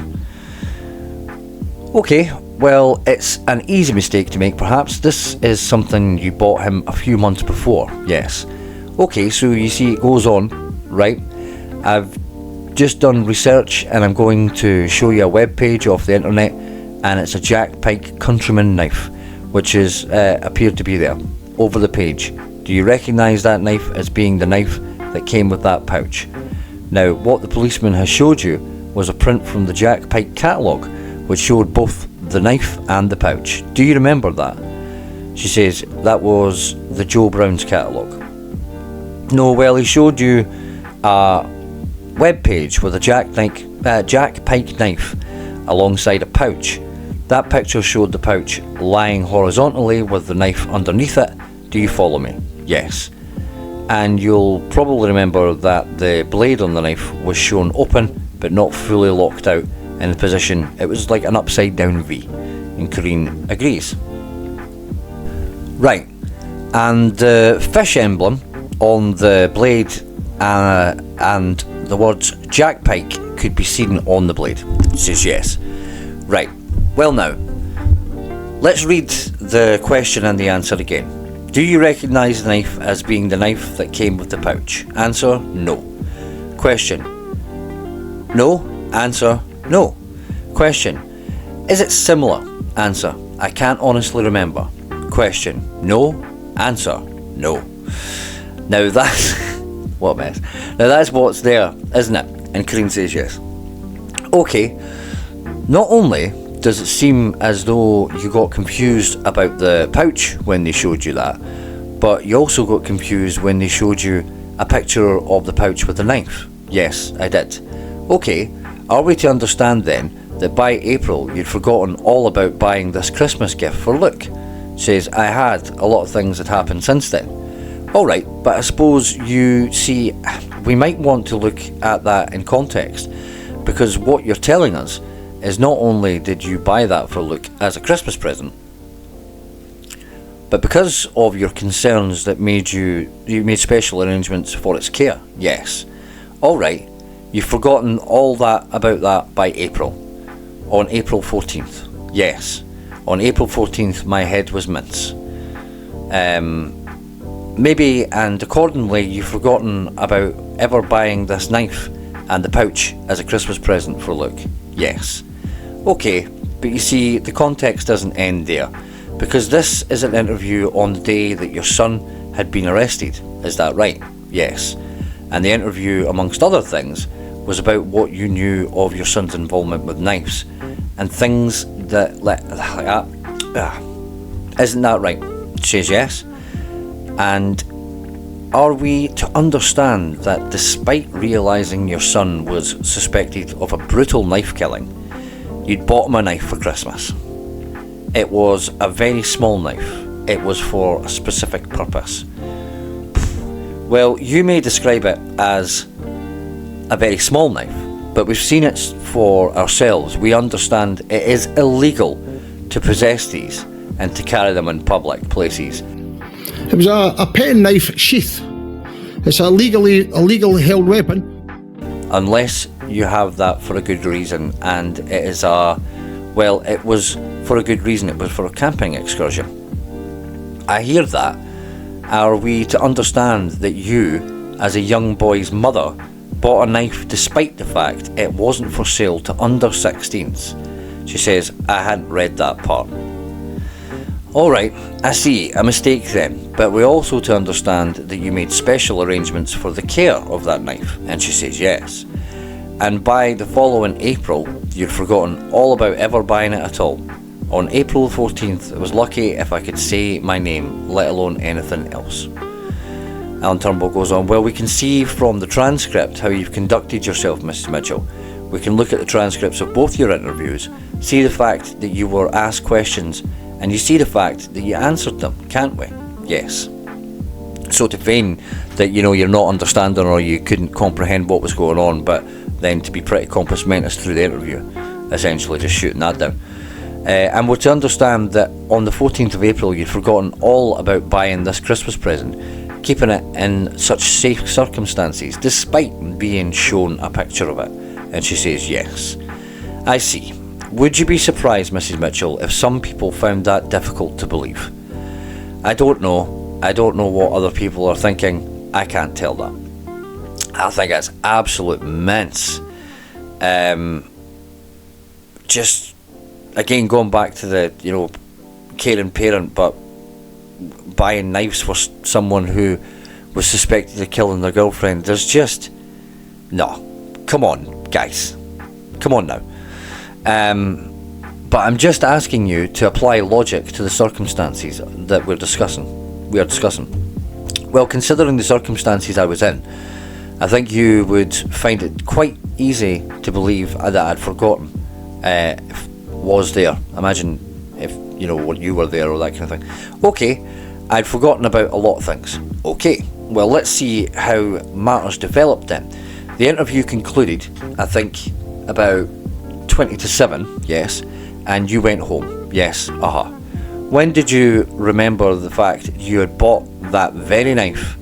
S1: Okay, well, it's an easy mistake to make perhaps. This is something you bought him a few months before, yes. Okay, so you see it goes on, right? I've just done research and I'm going to show you a web page off the internet, and it's a Jack Pike Countryman knife, which is appeared to be there over the page. Do you recognise that knife as being the knife that came with that pouch? Now, what the policeman has showed you was a print from the Jack Pike catalogue, which showed both the knife and the pouch. Do you remember that? She says that was the Joe Brown's catalogue. No, well, he showed you a web page with a Jack Pike knife alongside a pouch. That picture showed the pouch lying horizontally with the knife underneath it. Do you follow me? Yes. And you'll probably remember that the blade on the knife was shown open but not fully locked out in the position. It was like an upside down V, and Corinne agrees. Right, and the fish emblem on the blade and the words Jack Pike could be seen on the blade. It says yes. Right, well now, let's read the question and the answer again. Do you recognise the knife as being the knife that came with the pouch? Answer, no. Question, no. Answer, no. Question, is it similar? Answer, I can't honestly remember. Question, no. Answer, no. Now that's what a mess. Now that's what's there, isn't it? And Corinne says yes. Okay, not only does it seem as though you got confused about the pouch when they showed you that, but you also got confused when they showed you a picture of the pouch with the knife. Yes, I did. Okay, are we to understand then that by April you'd forgotten all about buying this Christmas gift for Luke? Says, I had a lot of things that happened since then. Alright, but I suppose you see, we might want to look at that in context, because what you're telling us is not only did you buy that for Luke as a Christmas present, but because of your concerns that you made special arrangements for its care. Yes. Alright, you've forgotten all that about that by April. On April 14th. Yes. On April 14th my head was mince. Maybe, and accordingly you've forgotten about ever buying this knife and the pouch as a Christmas present for Luke. Yes. Okay, but you see, the context doesn't end there, because this is an interview on the day that your son had been arrested. Is that right? Yes. And the interview, amongst other things, was about what you knew of your son's involvement with knives and things that isn't that right? She says yes. And are we to understand that despite realising your son was suspected of a brutal knife killing, you'd bought him a knife for Christmas? It was a very small knife. It was for a specific purpose. Well, you may describe it as a very small knife, but we've seen it for ourselves. We understand it is illegal to possess these and to carry them in public places.
S2: It was a pen knife sheath. It's a legally held weapon.
S1: Unless you have that for a good reason, and it is it was for a good reason. It was for a camping excursion. I hear that. Are we to understand that you, as a young boy's mother, bought a knife despite the fact it wasn't for sale to under 16s? She says, I hadn't read that part. Alright, I see, a mistake then, but we're also to understand that you made special arrangements for the care of that knife, and she says yes. And by the following April, you'd forgotten all about ever buying it at all. On April 14th, I was lucky if I could say my name, let alone anything else. Alan Turnbull goes on, well, we can see from the transcript how you've conducted yourself, Mrs. Mitchell. We can look at the transcripts of both your interviews, see the fact that you were asked questions, and you see the fact that you answered them, can't we? Yes. So to feign that, you're not understanding or you couldn't comprehend what was going on, but then to be pretty compos mentis through the interview, essentially just shooting that down. And we're to understand that on the 14th of April you'd forgotten all about buying this Christmas present, keeping it in such safe circumstances, despite being shown a picture of it. And she says yes. I see. Would you be surprised, Mrs. Mitchell, if some people found that difficult to believe? I don't know. I don't know what other people are thinking. I can't tell that. I think it's absolute mince. Just, again, going back to the, caring parent, but buying knives for someone who was suspected of killing their girlfriend. There's just... No. Come on, guys. Come on now. But I'm just asking you to apply logic to the circumstances that we are discussing. Well, considering the circumstances I was in, I think you would find it quite easy to believe that I'd forgotten was there. Imagine if you were there or that kind of thing. Okay, I'd forgotten about a lot of things. Okay, well, let's see how matters developed then. The interview concluded, I think, about 20 to 7, yes, and you went home, yes, When did you remember the fact you had bought that very knife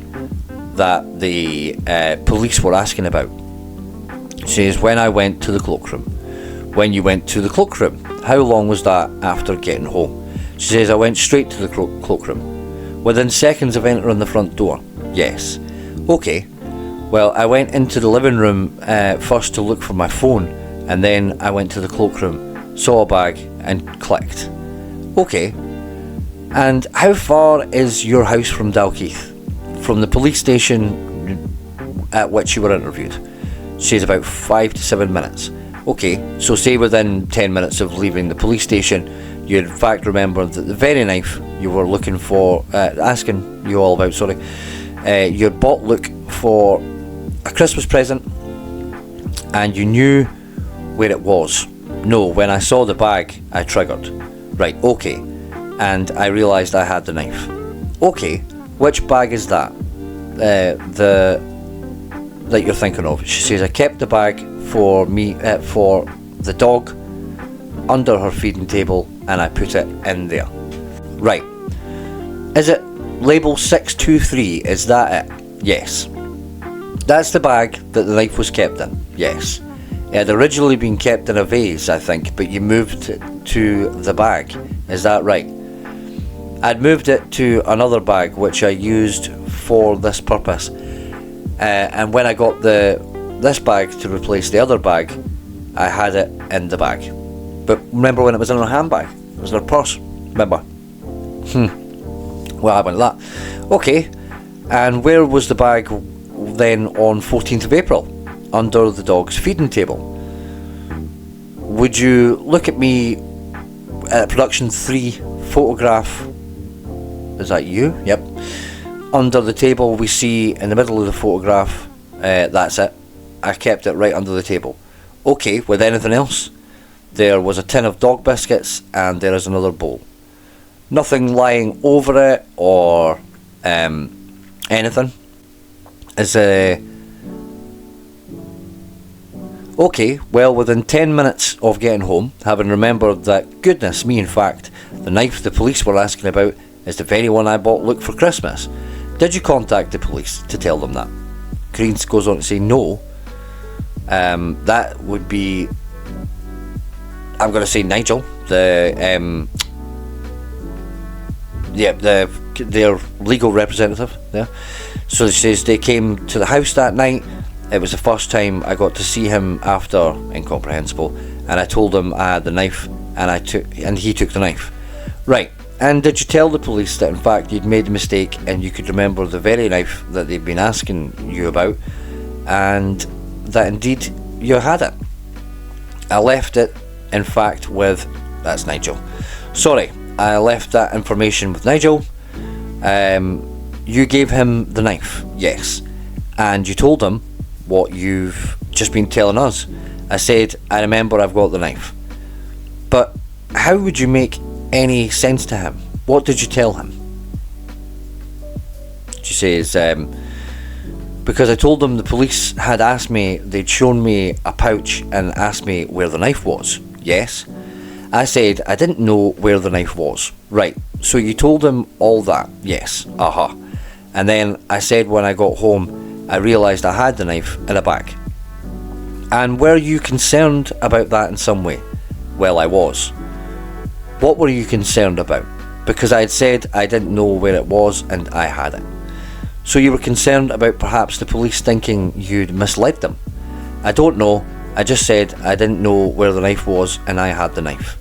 S1: that the police were asking about? She says, when I went to the cloakroom. When you went to the cloakroom, how long was that after getting home? She says, I went straight to the cloakroom. Within seconds of entering the front door, yes. Okay, well, I went into the living room first to look for my phone, and then I went to the cloakroom, saw a bag, and clicked. Okay. And how far is your house from Dalkeith? From the police station at which you were interviewed? She says about 5 to 7 minutes. Okay, so say within 10 minutes of leaving the police station, you in fact remembered that the very knife you were looking for, asking you all about, you had bought Luke for a Christmas present, and you knew where it was. No, when I saw the bag, I triggered. Right, okay. and I realised I had the knife. Okay, which bag is that? That you're thinking of. She says, I kept the bag for the dog under her feeding table, and I put it in there. Right. Is it label 623? Is that it? Yes. That's the bag that the knife was kept in. Yes. It had originally been kept in a vase, I think, but you moved it to the bag. Is that right? I'd moved it to another bag which I used for this purpose, and when I got this bag to replace the other bag, I had it in the bag. But remember when it was in her handbag? It was in her purse. Remember? What happened to that? Okay. And where was the bag then on 14th of April? Under the dog's feeding table. Would you look at me at production 3 photograph? Is that you? Yep. Under the table we see in the middle of the photograph, that's it. I kept it right under the table. Okay, with anything else? There was a tin of dog biscuits and there is another bowl. Nothing lying over it or anything. Okay, well, within 10 minutes of getting home, having remembered that, goodness me, in fact, the knife the police were asking about is the very one I bought Luke for Christmas, did you contact the police to tell them that? Corinne goes on to say no. That would be, I'm going to say Nigel, their legal representative there. So she says they came to the house that night. It was the first time I got to see him after Incomprehensible, and I told him I had the knife, and he took the knife. Right. And did you tell the police that in fact you'd made a mistake and you could remember the very knife that they'd been asking you about, and that indeed you had it? I left it, in fact, with... That's Nigel. Sorry, I left that information with Nigel. You gave him the knife, yes. And you told him what you've just been telling us. I said, I remember I've got the knife. But how would you make any sense to him? What did you tell him? She says, because I told them the police had asked me, they'd shown me a pouch and asked me where the knife was. Yes. I said I didn't know where the knife was. Right, so you told him all that? Yes. And then I said when I got home, I realised I had the knife in a bag. And were you concerned about that in some way? Well, I was. What were you concerned about? Because I had said I didn't know where it was and I had it. So you were concerned about perhaps the police thinking you'd misled them? I don't know. I just said I didn't know where the knife was and I had the knife.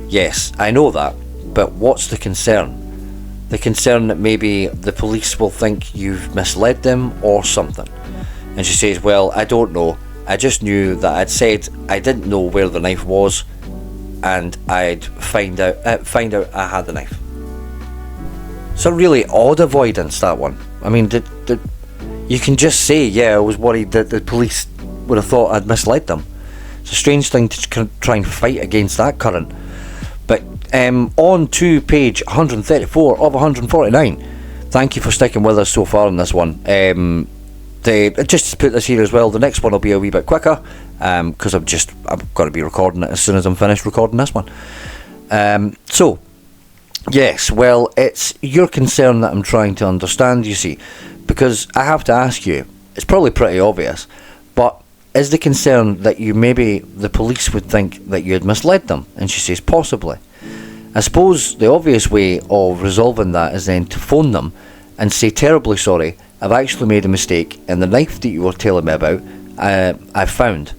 S1: Yes, I know that, but what's the concern? The concern that maybe the police will think you've misled them or something. And she says, well, I don't know. I just knew that I'd said I didn't know where the knife was and I'd find out I had the knife. It's a really odd avoidance, that one. I mean, you can just say, yeah, I was worried that the police would have thought I'd misled them. It's a strange thing to try and fight against that current. But on to page 134 of 149. Thank you for sticking with us so far on this one. Just to put this here as well, the next one will be a wee bit quicker because I'm going to be recording it as soon as I'm finished recording this one. So, yes, well, it's your concern that I'm trying to understand, you see, because I have to ask you, it's probably pretty obvious, but is the concern that maybe the police would think that you had misled them? And she says, possibly. I suppose the obvious way of resolving that is then to phone them and say, terribly sorry, I've actually made a mistake, and the knife that you were telling me about, I found.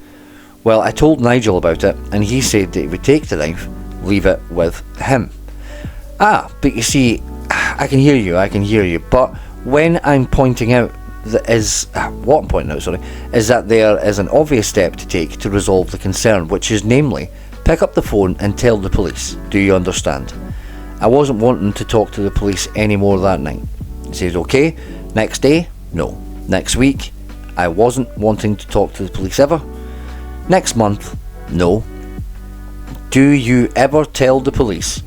S1: Well, I told Nigel about it, and he said that he would take the knife, leave it with him. But you see, I can hear you, but when I'm pointing out is that there is an obvious step to take to resolve the concern, which is namely, pick up the phone and tell the police. Do you understand? I wasn't wanting to talk to the police anymore that night. He says, okay. Next day, no. Next week, I wasn't wanting to talk to the police ever. Next month, no. Do you ever tell the police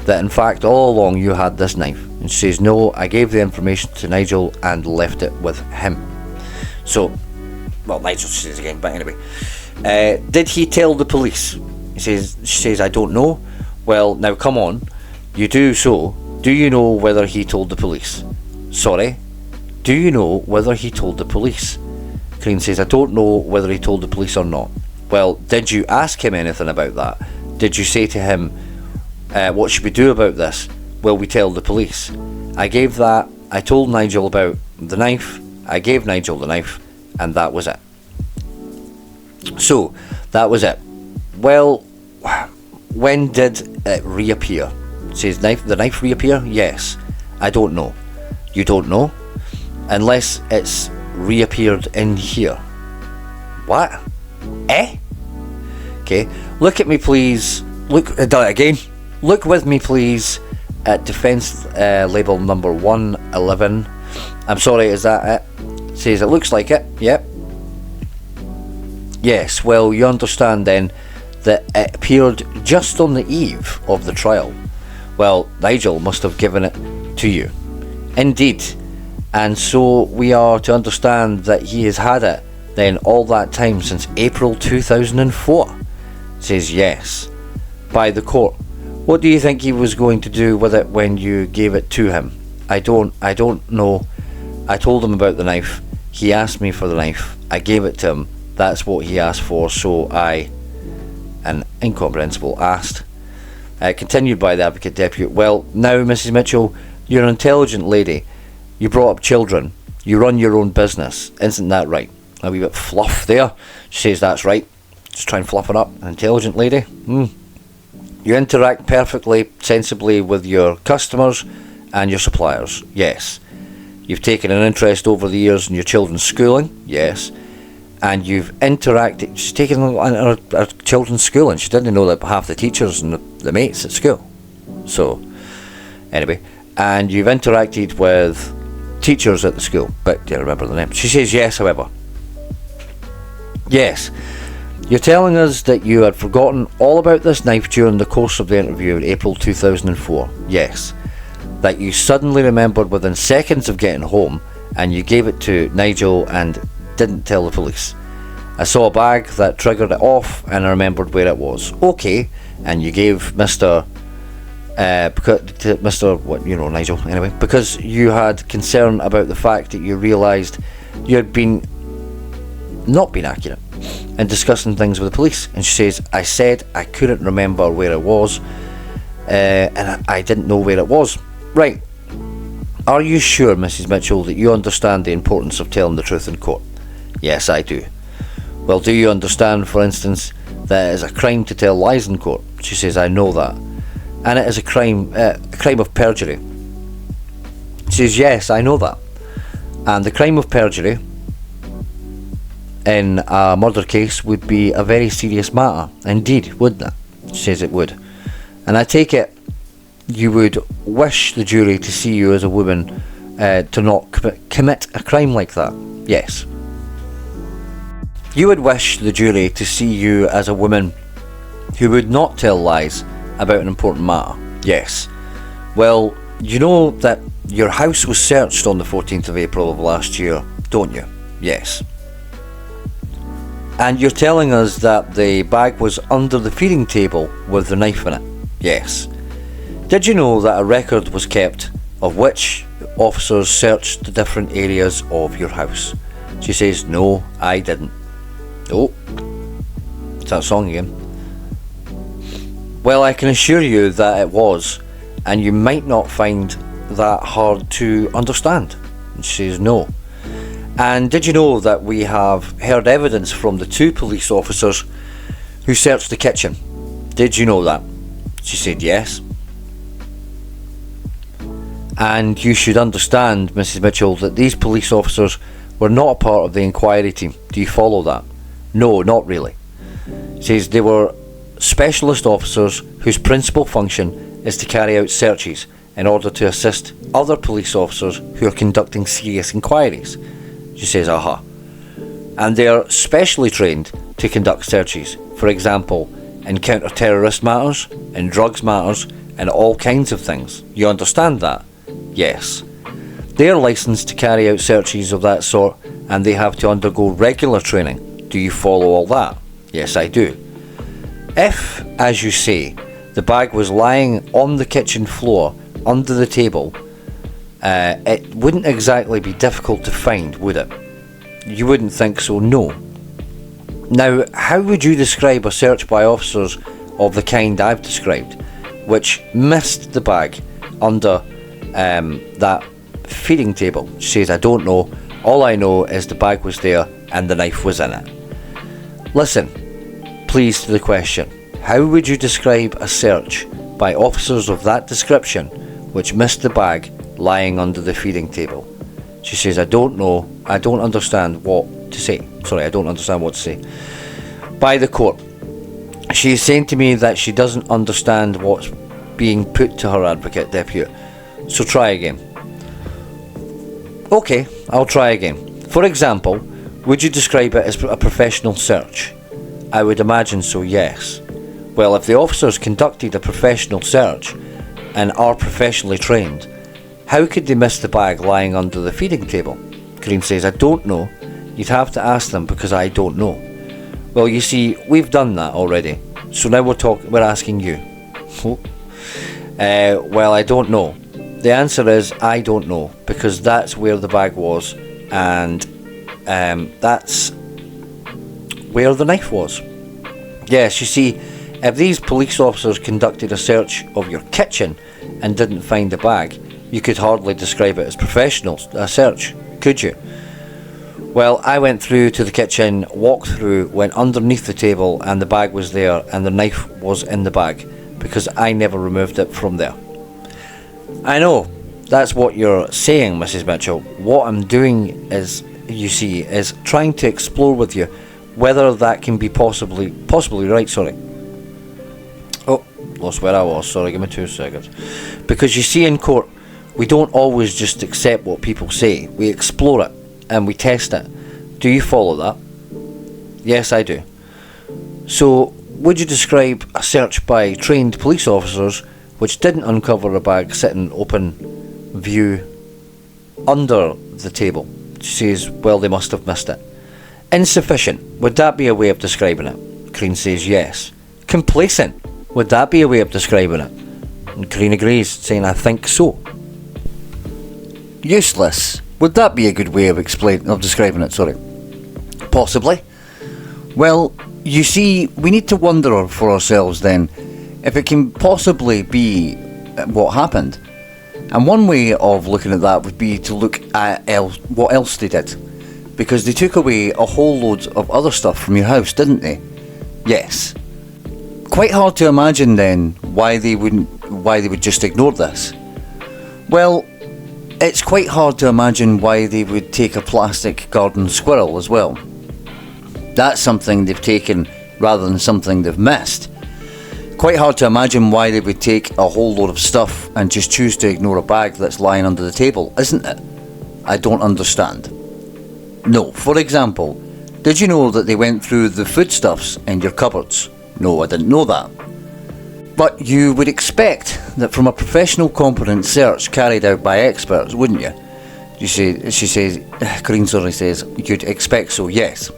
S1: that in fact all along you had this knife? And she says, no, I gave the information to Nigel and left it with him. So, well, Nigel says again, but anyway. Did he tell the police? She says, I don't know. Well, now come on. You do so. Do you know whether he told the police? Sorry? Do you know whether he told the police? Corinne says, I don't know whether he told the police or not. Well, did you ask him anything about that? Did you say to him, what should we do about this? Will we tell the police? I gave that. I told Nigel about the knife. I gave Nigel the knife, and that was it. So, that was it. Well, when did it reappear? It says, the knife reappear? Yes. I don't know. You don't know? Unless it's reappeared in here. What? Eh? Okay, look at me please. Look, done it again. Look with me please at defence label number 111. I'm sorry, is that it? Says it looks like it. Yep. Yes, well, you understand then that it appeared just on the eve of the trial. Well, Nigel must have given it to you. Indeed. And so we are to understand that he has had it then all that time since April 2004. Says yes. By the court. What do you think he was going to do with it when you gave it to him? I don't know. I told him about the knife. He asked me for the knife. I gave it to him. That's what he asked for, so I... An incomprehensible asked. Continued by the Advocate Deputy. Well, now, Mrs. Mitchell, you're an intelligent lady. You brought up children. You run your own business. Isn't that right? A wee bit fluff there. She says that's right. Just try and fluff it up. An intelligent lady. You interact perfectly, sensibly with your customers and your suppliers. Yes. You've taken an interest over the years in your children's schooling. Yes. And you've interacted. She's taken her children's schooling. She didn't know that half the teachers and the mates at school. So, anyway. And you've interacted with teachers at the school. But do you remember the name? She says yes, however. Yes. You're telling us that you had forgotten all about this knife during the course of the interview in April 2004. Yes. That you suddenly remembered within seconds of getting home and you gave it to Nigel and didn't tell the police. I saw a bag that triggered it off and I remembered where it was. Okay. And you gave Mr. Nigel, anyway, because you had concern about the fact that you realised you had not been accurate in discussing things with the police. And she says, I said I couldn't remember where it was, and I didn't know where it was. Right. Are you sure, Mrs. Mitchell, that you understand the importance of telling the truth in court? Yes, I do. Well, do you understand, for instance, that it is a crime to tell lies in court? She says, I know that. And it is a crime of perjury. She says, yes, I know that. And the crime of perjury in a murder case would be a very serious matter. Indeed, wouldn't it? She says it would. And I take it you would wish the jury to see you as a woman to not commit a crime like that. Yes. You would wish the jury to see you as a woman who would not tell lies about an important matter. Yes. Well, you know that your house was searched on the 14th of April of last year, don't you? Yes. And you're telling us that the bag was under the feeding table with the knife in it? Yes. Did you know that a record was kept of which officers searched the different areas of your house? She says, no, I didn't. Oh, it's that song again. Well, I can assure you that it was, and you might not find that hard to understand. And she says, no. And did you know that we have heard evidence from the 2 police officers who searched the kitchen? Did you know that? She said, yes. And you should understand, Mrs. Mitchell, that these police officers were not a part of the inquiry team. Do you follow that? No, not really. She says they were specialist officers whose principal function is to carry out searches in order to assist other police officers who are conducting serious inquiries. She says, aha. And they are specially trained to conduct searches, for example, in counter-terrorist matters, in drugs matters, and all kinds of things. You understand that? Yes. They are licensed to carry out searches of that sort, and they have to undergo regular training. Do you follow all that? Yes, I do. If, as you say, the bag was lying on the kitchen floor under the table, it wouldn't exactly be difficult to find, would it? You wouldn't think so, no. Now, how would you describe a search by officers of the kind I've described, which missed the bag under that feeding table? She says, I don't know. All I know is the bag was there and the knife was in it. Listen, please, to the question. How would you describe a search by officers of that description which missed the bag lying under the feeding table? She says, I don't know. I don't understand what to say. Sorry, I don't understand what to say. By the court. She is saying to me that she doesn't understand what's being put to her, advocate, deputy. So try again. Okay, I'll try again. For example, would you describe it as a professional search? I would imagine so, yes. Well, if the officers conducted a professional search and are professionally trained, how could they miss the bag lying under the feeding table? Corinne says, I don't know. You'd have to ask them because I don't know. Well, you see, we've done that already. So now we're asking you. Well, I don't know. The answer is I don't know, because that's where the bag was, and that's where the knife was. Yes, you see, if these police officers conducted a search of your kitchen and didn't find the bag, you could hardly describe it as professional a search, could you? Well, I went through to the kitchen, walked through, went underneath the table, and the bag was there, and the knife was in the bag, because I never removed it from there. I know, that's what you're saying, Mrs. Mitchell. What I'm doing is, you see, is trying to explore with you whether that can be possibly right, sorry. Oh, lost where I was, sorry, give me 2 seconds. Because you see, in court, we don't always just accept what people say. We explore it, and we test it. Do you follow that? Yes, I do. So, would you describe a search by trained police officers which didn't uncover a bag sitting open view under the table? She says, well, they must have missed it. Insufficient. Would that be a way of describing it? Corinne says, yes. Complacent. Would that be a way of describing it? And Corinne agrees, saying, I think so. Useless. Would that be a good way of describing it? Sorry. Possibly. Well, you see, we need to wonder for ourselves then if it can possibly be what happened. And one way of looking at that would be to look at what else they did. Because they took away a whole load of other stuff from your house, didn't they? Yes. Quite hard to imagine then why they would just ignore this. Well, it's quite hard to imagine why they would take a plastic garden squirrel as well. That's something they've taken rather than something they've missed. Quite hard to imagine why they would take a whole load of stuff and just choose to ignore a bag that's lying under the table, isn't it? I don't understand. No, for example, did you know that they went through the foodstuffs in your cupboards? No, I didn't know that. But you would expect that from a professional, competent search carried out by experts, wouldn't you? Corinne says, you'd expect so, yes.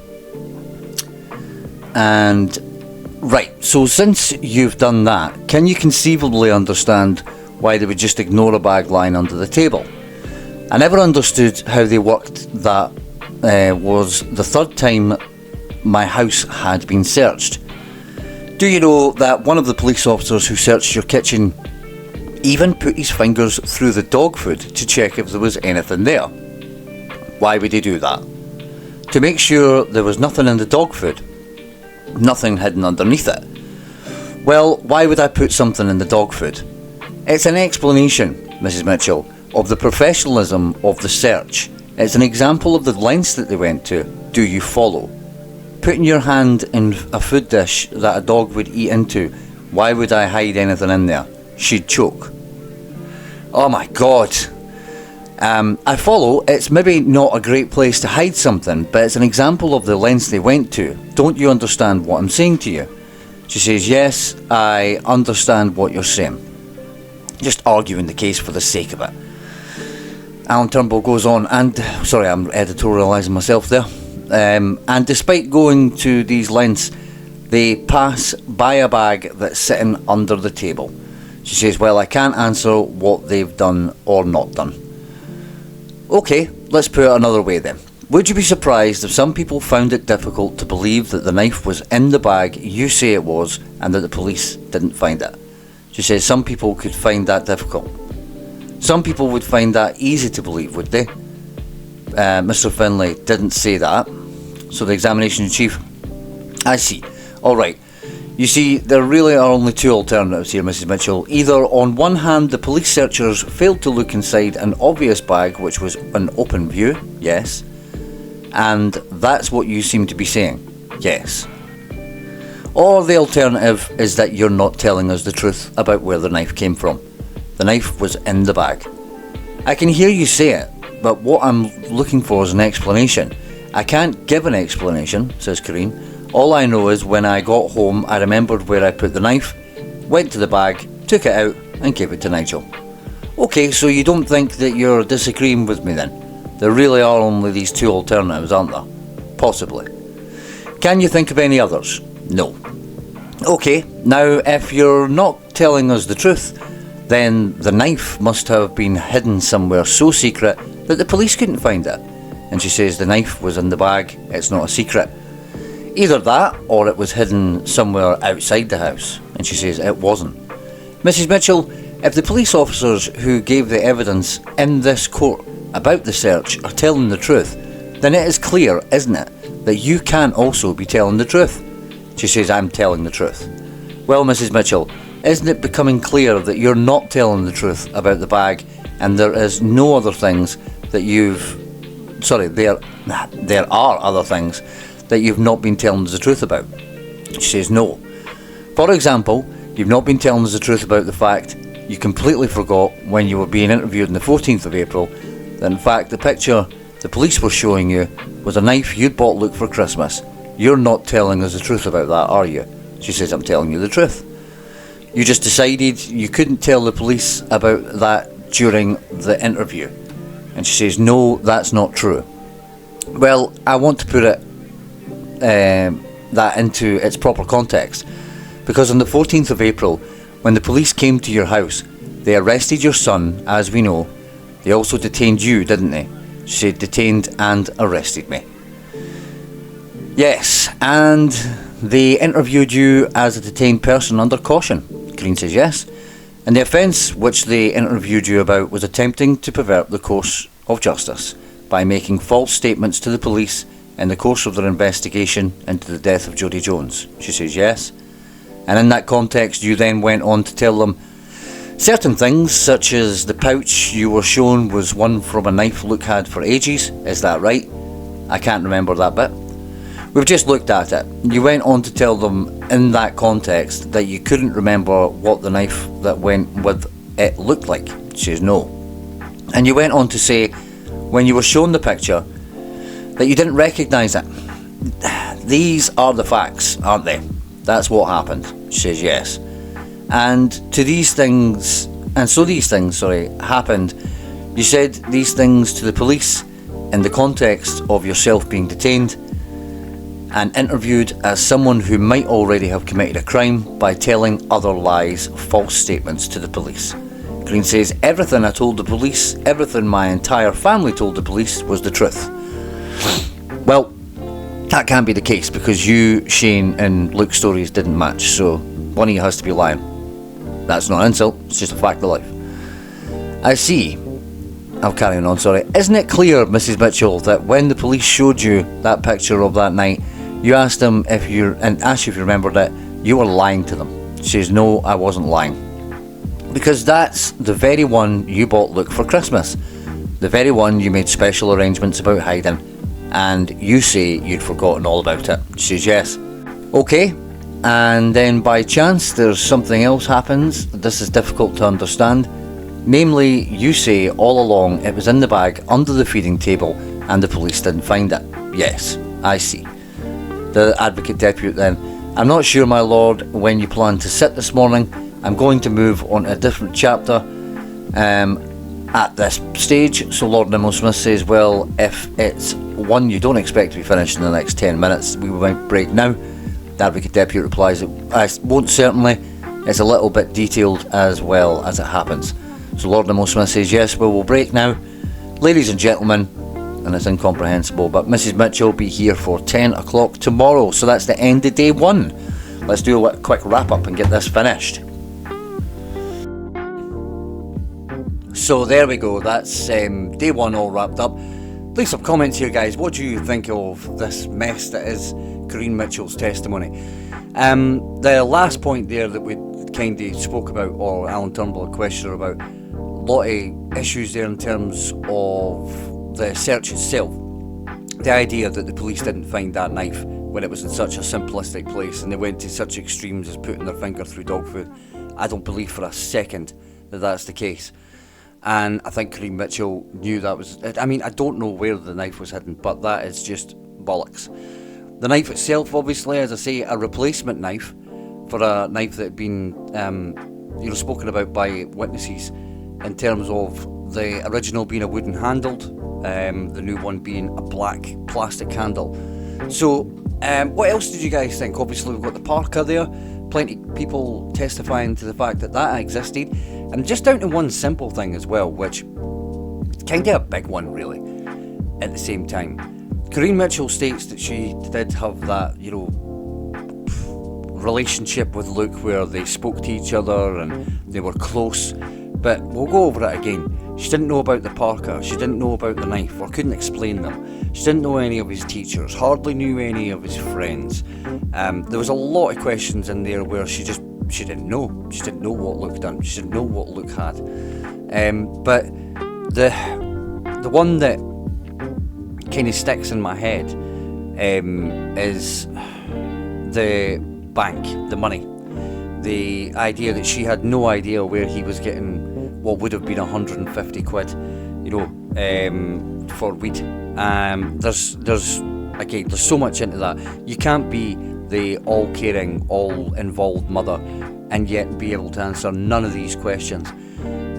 S1: And, right, so since you've done that, can you conceivably understand why they would just ignore a bag lying under the table? I never understood how they worked that. Was the third time my house had been searched. Do you know that one of the police officers who searched your kitchen even put his fingers through the dog food to check if there was anything there? Why would he do that? To make sure there was nothing in the dog food, nothing hidden underneath it. Well, why would I put something in the dog food? It's an explanation, Mrs. Mitchell, of the professionalism of the search. It's an example of the lengths that they went to. Do you follow? Putting your hand in a food dish that a dog would eat into, why would I hide anything in there? She'd choke. Oh my God. I follow. It's maybe not a great place to hide something, but it's an example of the lengths they went to. Don't you understand what I'm saying to you? She says, yes, I understand what you're saying. just arguing the case for the sake of it. Alan Turnbull goes on, and sorry, I'm editorialising myself there. And despite going to these lengths, they pass by a bag that's sitting under the table. She says, well, I can't answer what they've done or not done. Okay, let's put it another way then. Would you be surprised if some people found it difficult to believe that the knife was in the bag you say it was and that the police didn't find it? She says some people could find that difficult. Some people would find that easy to believe, would they? Mr. Finlay didn't say that. So the examination in chief, I see. Alright. You see, there really are only two alternatives here, Mrs. Mitchell. Either, on one hand, the police searchers failed to look inside an obvious bag which was an open view, yes. And that's what you seem to be saying, yes. Or the alternative is that you're not telling us the truth about where the knife came from. The knife was in the bag. I can hear you say it, but what I'm looking for is an explanation. I can't give an explanation, says Corinne. All I know is when I got home, I remembered where I put the knife, went to the bag, took it out and gave it to Nigel. Okay, so you don't think that you're disagreeing with me then? There really are only these two alternatives, aren't there? Possibly. Can you think of any others? No. Okay, now if you're not telling us the truth, then the knife must have been hidden somewhere so secret that the police couldn't find it. And she says the knife was in the bag, it's not a secret. Either that, or it was hidden somewhere outside the house. And she says it wasn't. Mrs. Mitchell, if the police officers who gave the evidence in this court about the search are telling the truth, then it is clear, isn't it, that you can also be telling the truth. She says, I'm telling the truth. Well, Mrs. Mitchell, isn't it becoming clear that you're not telling the truth about the bag and there is no other things that there are other things that you've not been telling us the truth about? She says no. For example, you've not been telling us the truth about the fact you completely forgot when you were being interviewed on the 14th of April that in fact the picture the police were showing you was a knife you'd bought Luke for Christmas. You're not telling us the truth about that, are you? She says, I'm telling you the truth. You just decided you couldn't tell the police about that during the interview. And she says, no, that's not true. Well, I want to put it that into its proper context, because on the 14th of April, when the police came to your house, they arrested your son, as we know. They also detained you, didn't they? She said, detained and arrested me. Yes, and they interviewed you as a detained person under caution. Corinne says yes. And the offence which they interviewed you about was attempting to pervert the course of justice by making false statements to the police in the course of their investigation into the death of Jodi Jones. She says yes. And in that context you then went on to tell them certain things, such as the pouch you were shown was one from a knife Luke had for ages. Is that right? I can't remember that bit. We've just looked at it. You went on to tell them in that context that you couldn't remember what the knife that went with it looked like. She says no. And you went on to say when you were shown the picture that you didn't recognise it. These are the facts, aren't they? That's what happened. She says yes. And these things happened. You said these things to the police in the context of yourself being detained and interviewed as someone who might already have committed a crime by telling other lies, false statements to the police. Green says, everything I told the police, everything my entire family told the police was the truth. Well, that can't be the case because you, Shane, and Luke's stories didn't match, so one of you has to be lying. That's not an insult, it's just a fact of life. I see. I'll carry on, sorry. Isn't it clear, Mrs. Mitchell, that when the police showed you that picture of that night, you asked them asked you if you remembered it, you were lying to them? She says, no, I wasn't lying. Because that's the very one you bought Luke for Christmas. The very one you made special arrangements about hiding. And you say you'd forgotten all about it. She says, yes. Okay. And then by chance there's something else happens. This is difficult to understand. Namely, you say all along it was in the bag under the feeding table and the police didn't find it. Yes, I see. The Advocate Depute then, I'm not sure, my lord, when you plan to sit this morning, I'm going to move on to a different chapter at this stage. So Lord Nimmo-Smith says, well, if it's one you don't expect to be finished in the next 10 minutes, we might break now. The Advocate Deputy replies, I won't certainly. It's a little bit detailed as well as it happens. So Lord Nimmo-Smith says, yes, well, we'll break now. Ladies and gentlemen, and it's incomprehensible, but Mrs. Mitchell will be here for 10 o'clock tomorrow. So that's the end of day one. Let's do a quick wrap up and get this finished. So there we go, that's day one all wrapped up. Leave some comments here, guys. What do you think of this mess that is Corinne Mitchell's testimony? The last point there that we kind of spoke about, or Alan Turnbull questioned about, a lot of issues there in terms of the search itself. The idea that the police didn't find that knife when it was in such a simplistic place and they went to such extremes as putting their finger through dog food. I don't believe for a second that that's the case. And I think Corinne Mitchell knew that was... I mean, I don't know where the knife was hidden, but that is just bollocks. The knife itself, obviously, as I say, a replacement knife for a knife that had been, spoken about by witnesses in terms of the original being a wooden handled, the new one being a black plastic handle. So, what else did you guys think? Obviously, we've got the parka there. Plenty of people testifying to the fact that that existed. And just down to one simple thing as well, which is kind of a big one, really, at the same time. Corinne Mitchell states that she did have that, relationship with Luke where they spoke to each other and they were close. But we'll go over it again. She didn't know about the parka, she didn't know about the knife, or couldn't explain them. She didn't know any of his teachers, hardly knew any of his friends. There was a lot of questions in there where she didn't know. She didn't know what Luke done. She didn't know what Luke had. But the one that kind of sticks in my head is the bank, the money. The idea that she had no idea where he was getting what would have been 150 quid, for weed. There's so much into that. You can't be the all-caring, all-involved mother and yet be able to answer none of these questions.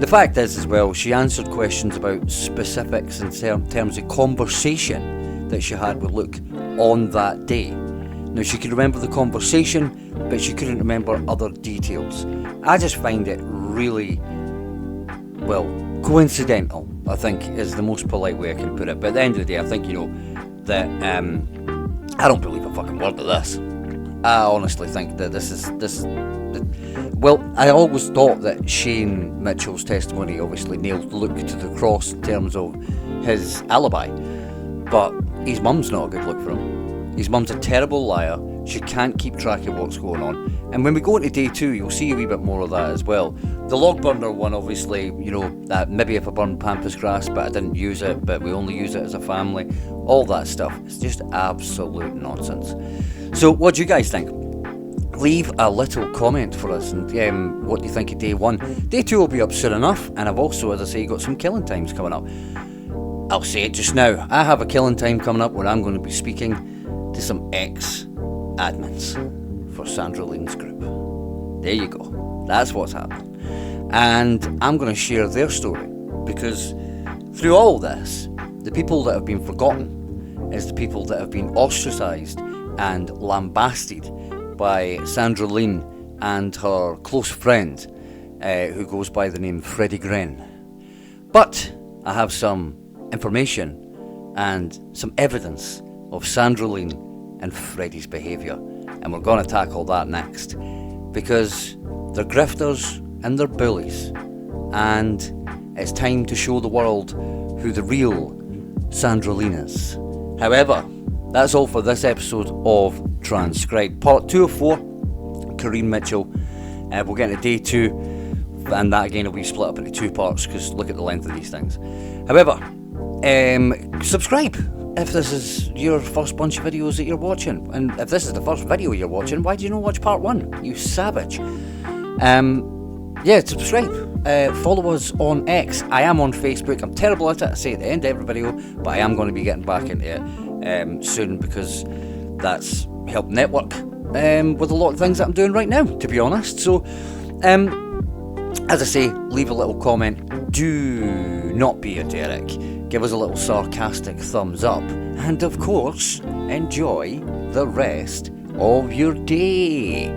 S1: The fact is as well, she answered questions about specifics in terms of conversation that she had with Luke on that day. Now, she could remember the conversation, but she couldn't remember other details. I just find it really, coincidental, I think, is the most polite way I can put it. But at the end of the day, I think, that I don't believe a fucking word of this. I honestly think that I always thought that Shane Mitchell's testimony obviously nailed Luke to the cross in terms of his alibi. But his mum's not a good look for him. His mum's a terrible liar. She can't keep track of what's going on. And when we go into day two, you'll see a wee bit more of that as well. The log burner one, obviously, maybe if I burned pampas grass, but I didn't use it, but we only use it as a family. All that stuff. It's just absolute nonsense. So, what do you guys think? Leave a little comment for us, and what do you think of day one? Day two will be up soon enough, and I've also, as I say, got some killing times coming up. I'll say it just now. I have a killing time coming up where I'm going to be speaking to some ex-admins for Sandra Lean's group. There you go. That's what's happening. And I'm going to share their story, because through all this, the people that have been forgotten is the people that have been ostracised and lambasted by Sandra Lean and her close friend, who goes by the name Freddie Gren. But I have some information and some evidence of Sandra Lean and Freddie's behaviour, and we're going to tackle that next, because they're grifters and they're bullies, and it's time to show the world who the real Sandra Lean is. However, that's all for this episode of Transcribed. Part 2 of 4, Corinne Mitchell. We'll get into day 2, and that again will be split up into 2 parts, because look at the length of these things. However, subscribe if this is your first bunch of videos that you're watching. And if this is the first video you're watching, why do you not watch part 1? You savage. Subscribe. Follow us on X. I am on Facebook. I'm terrible at it, I say at the end of every video, but I am going to be getting back into it soon, because that's helped network with a lot of things that I'm doing right now, to be honest. So As I say, leave a little comment. Do not be a Derek. Give us a little sarcastic thumbs up. And of course, enjoy the rest of your day.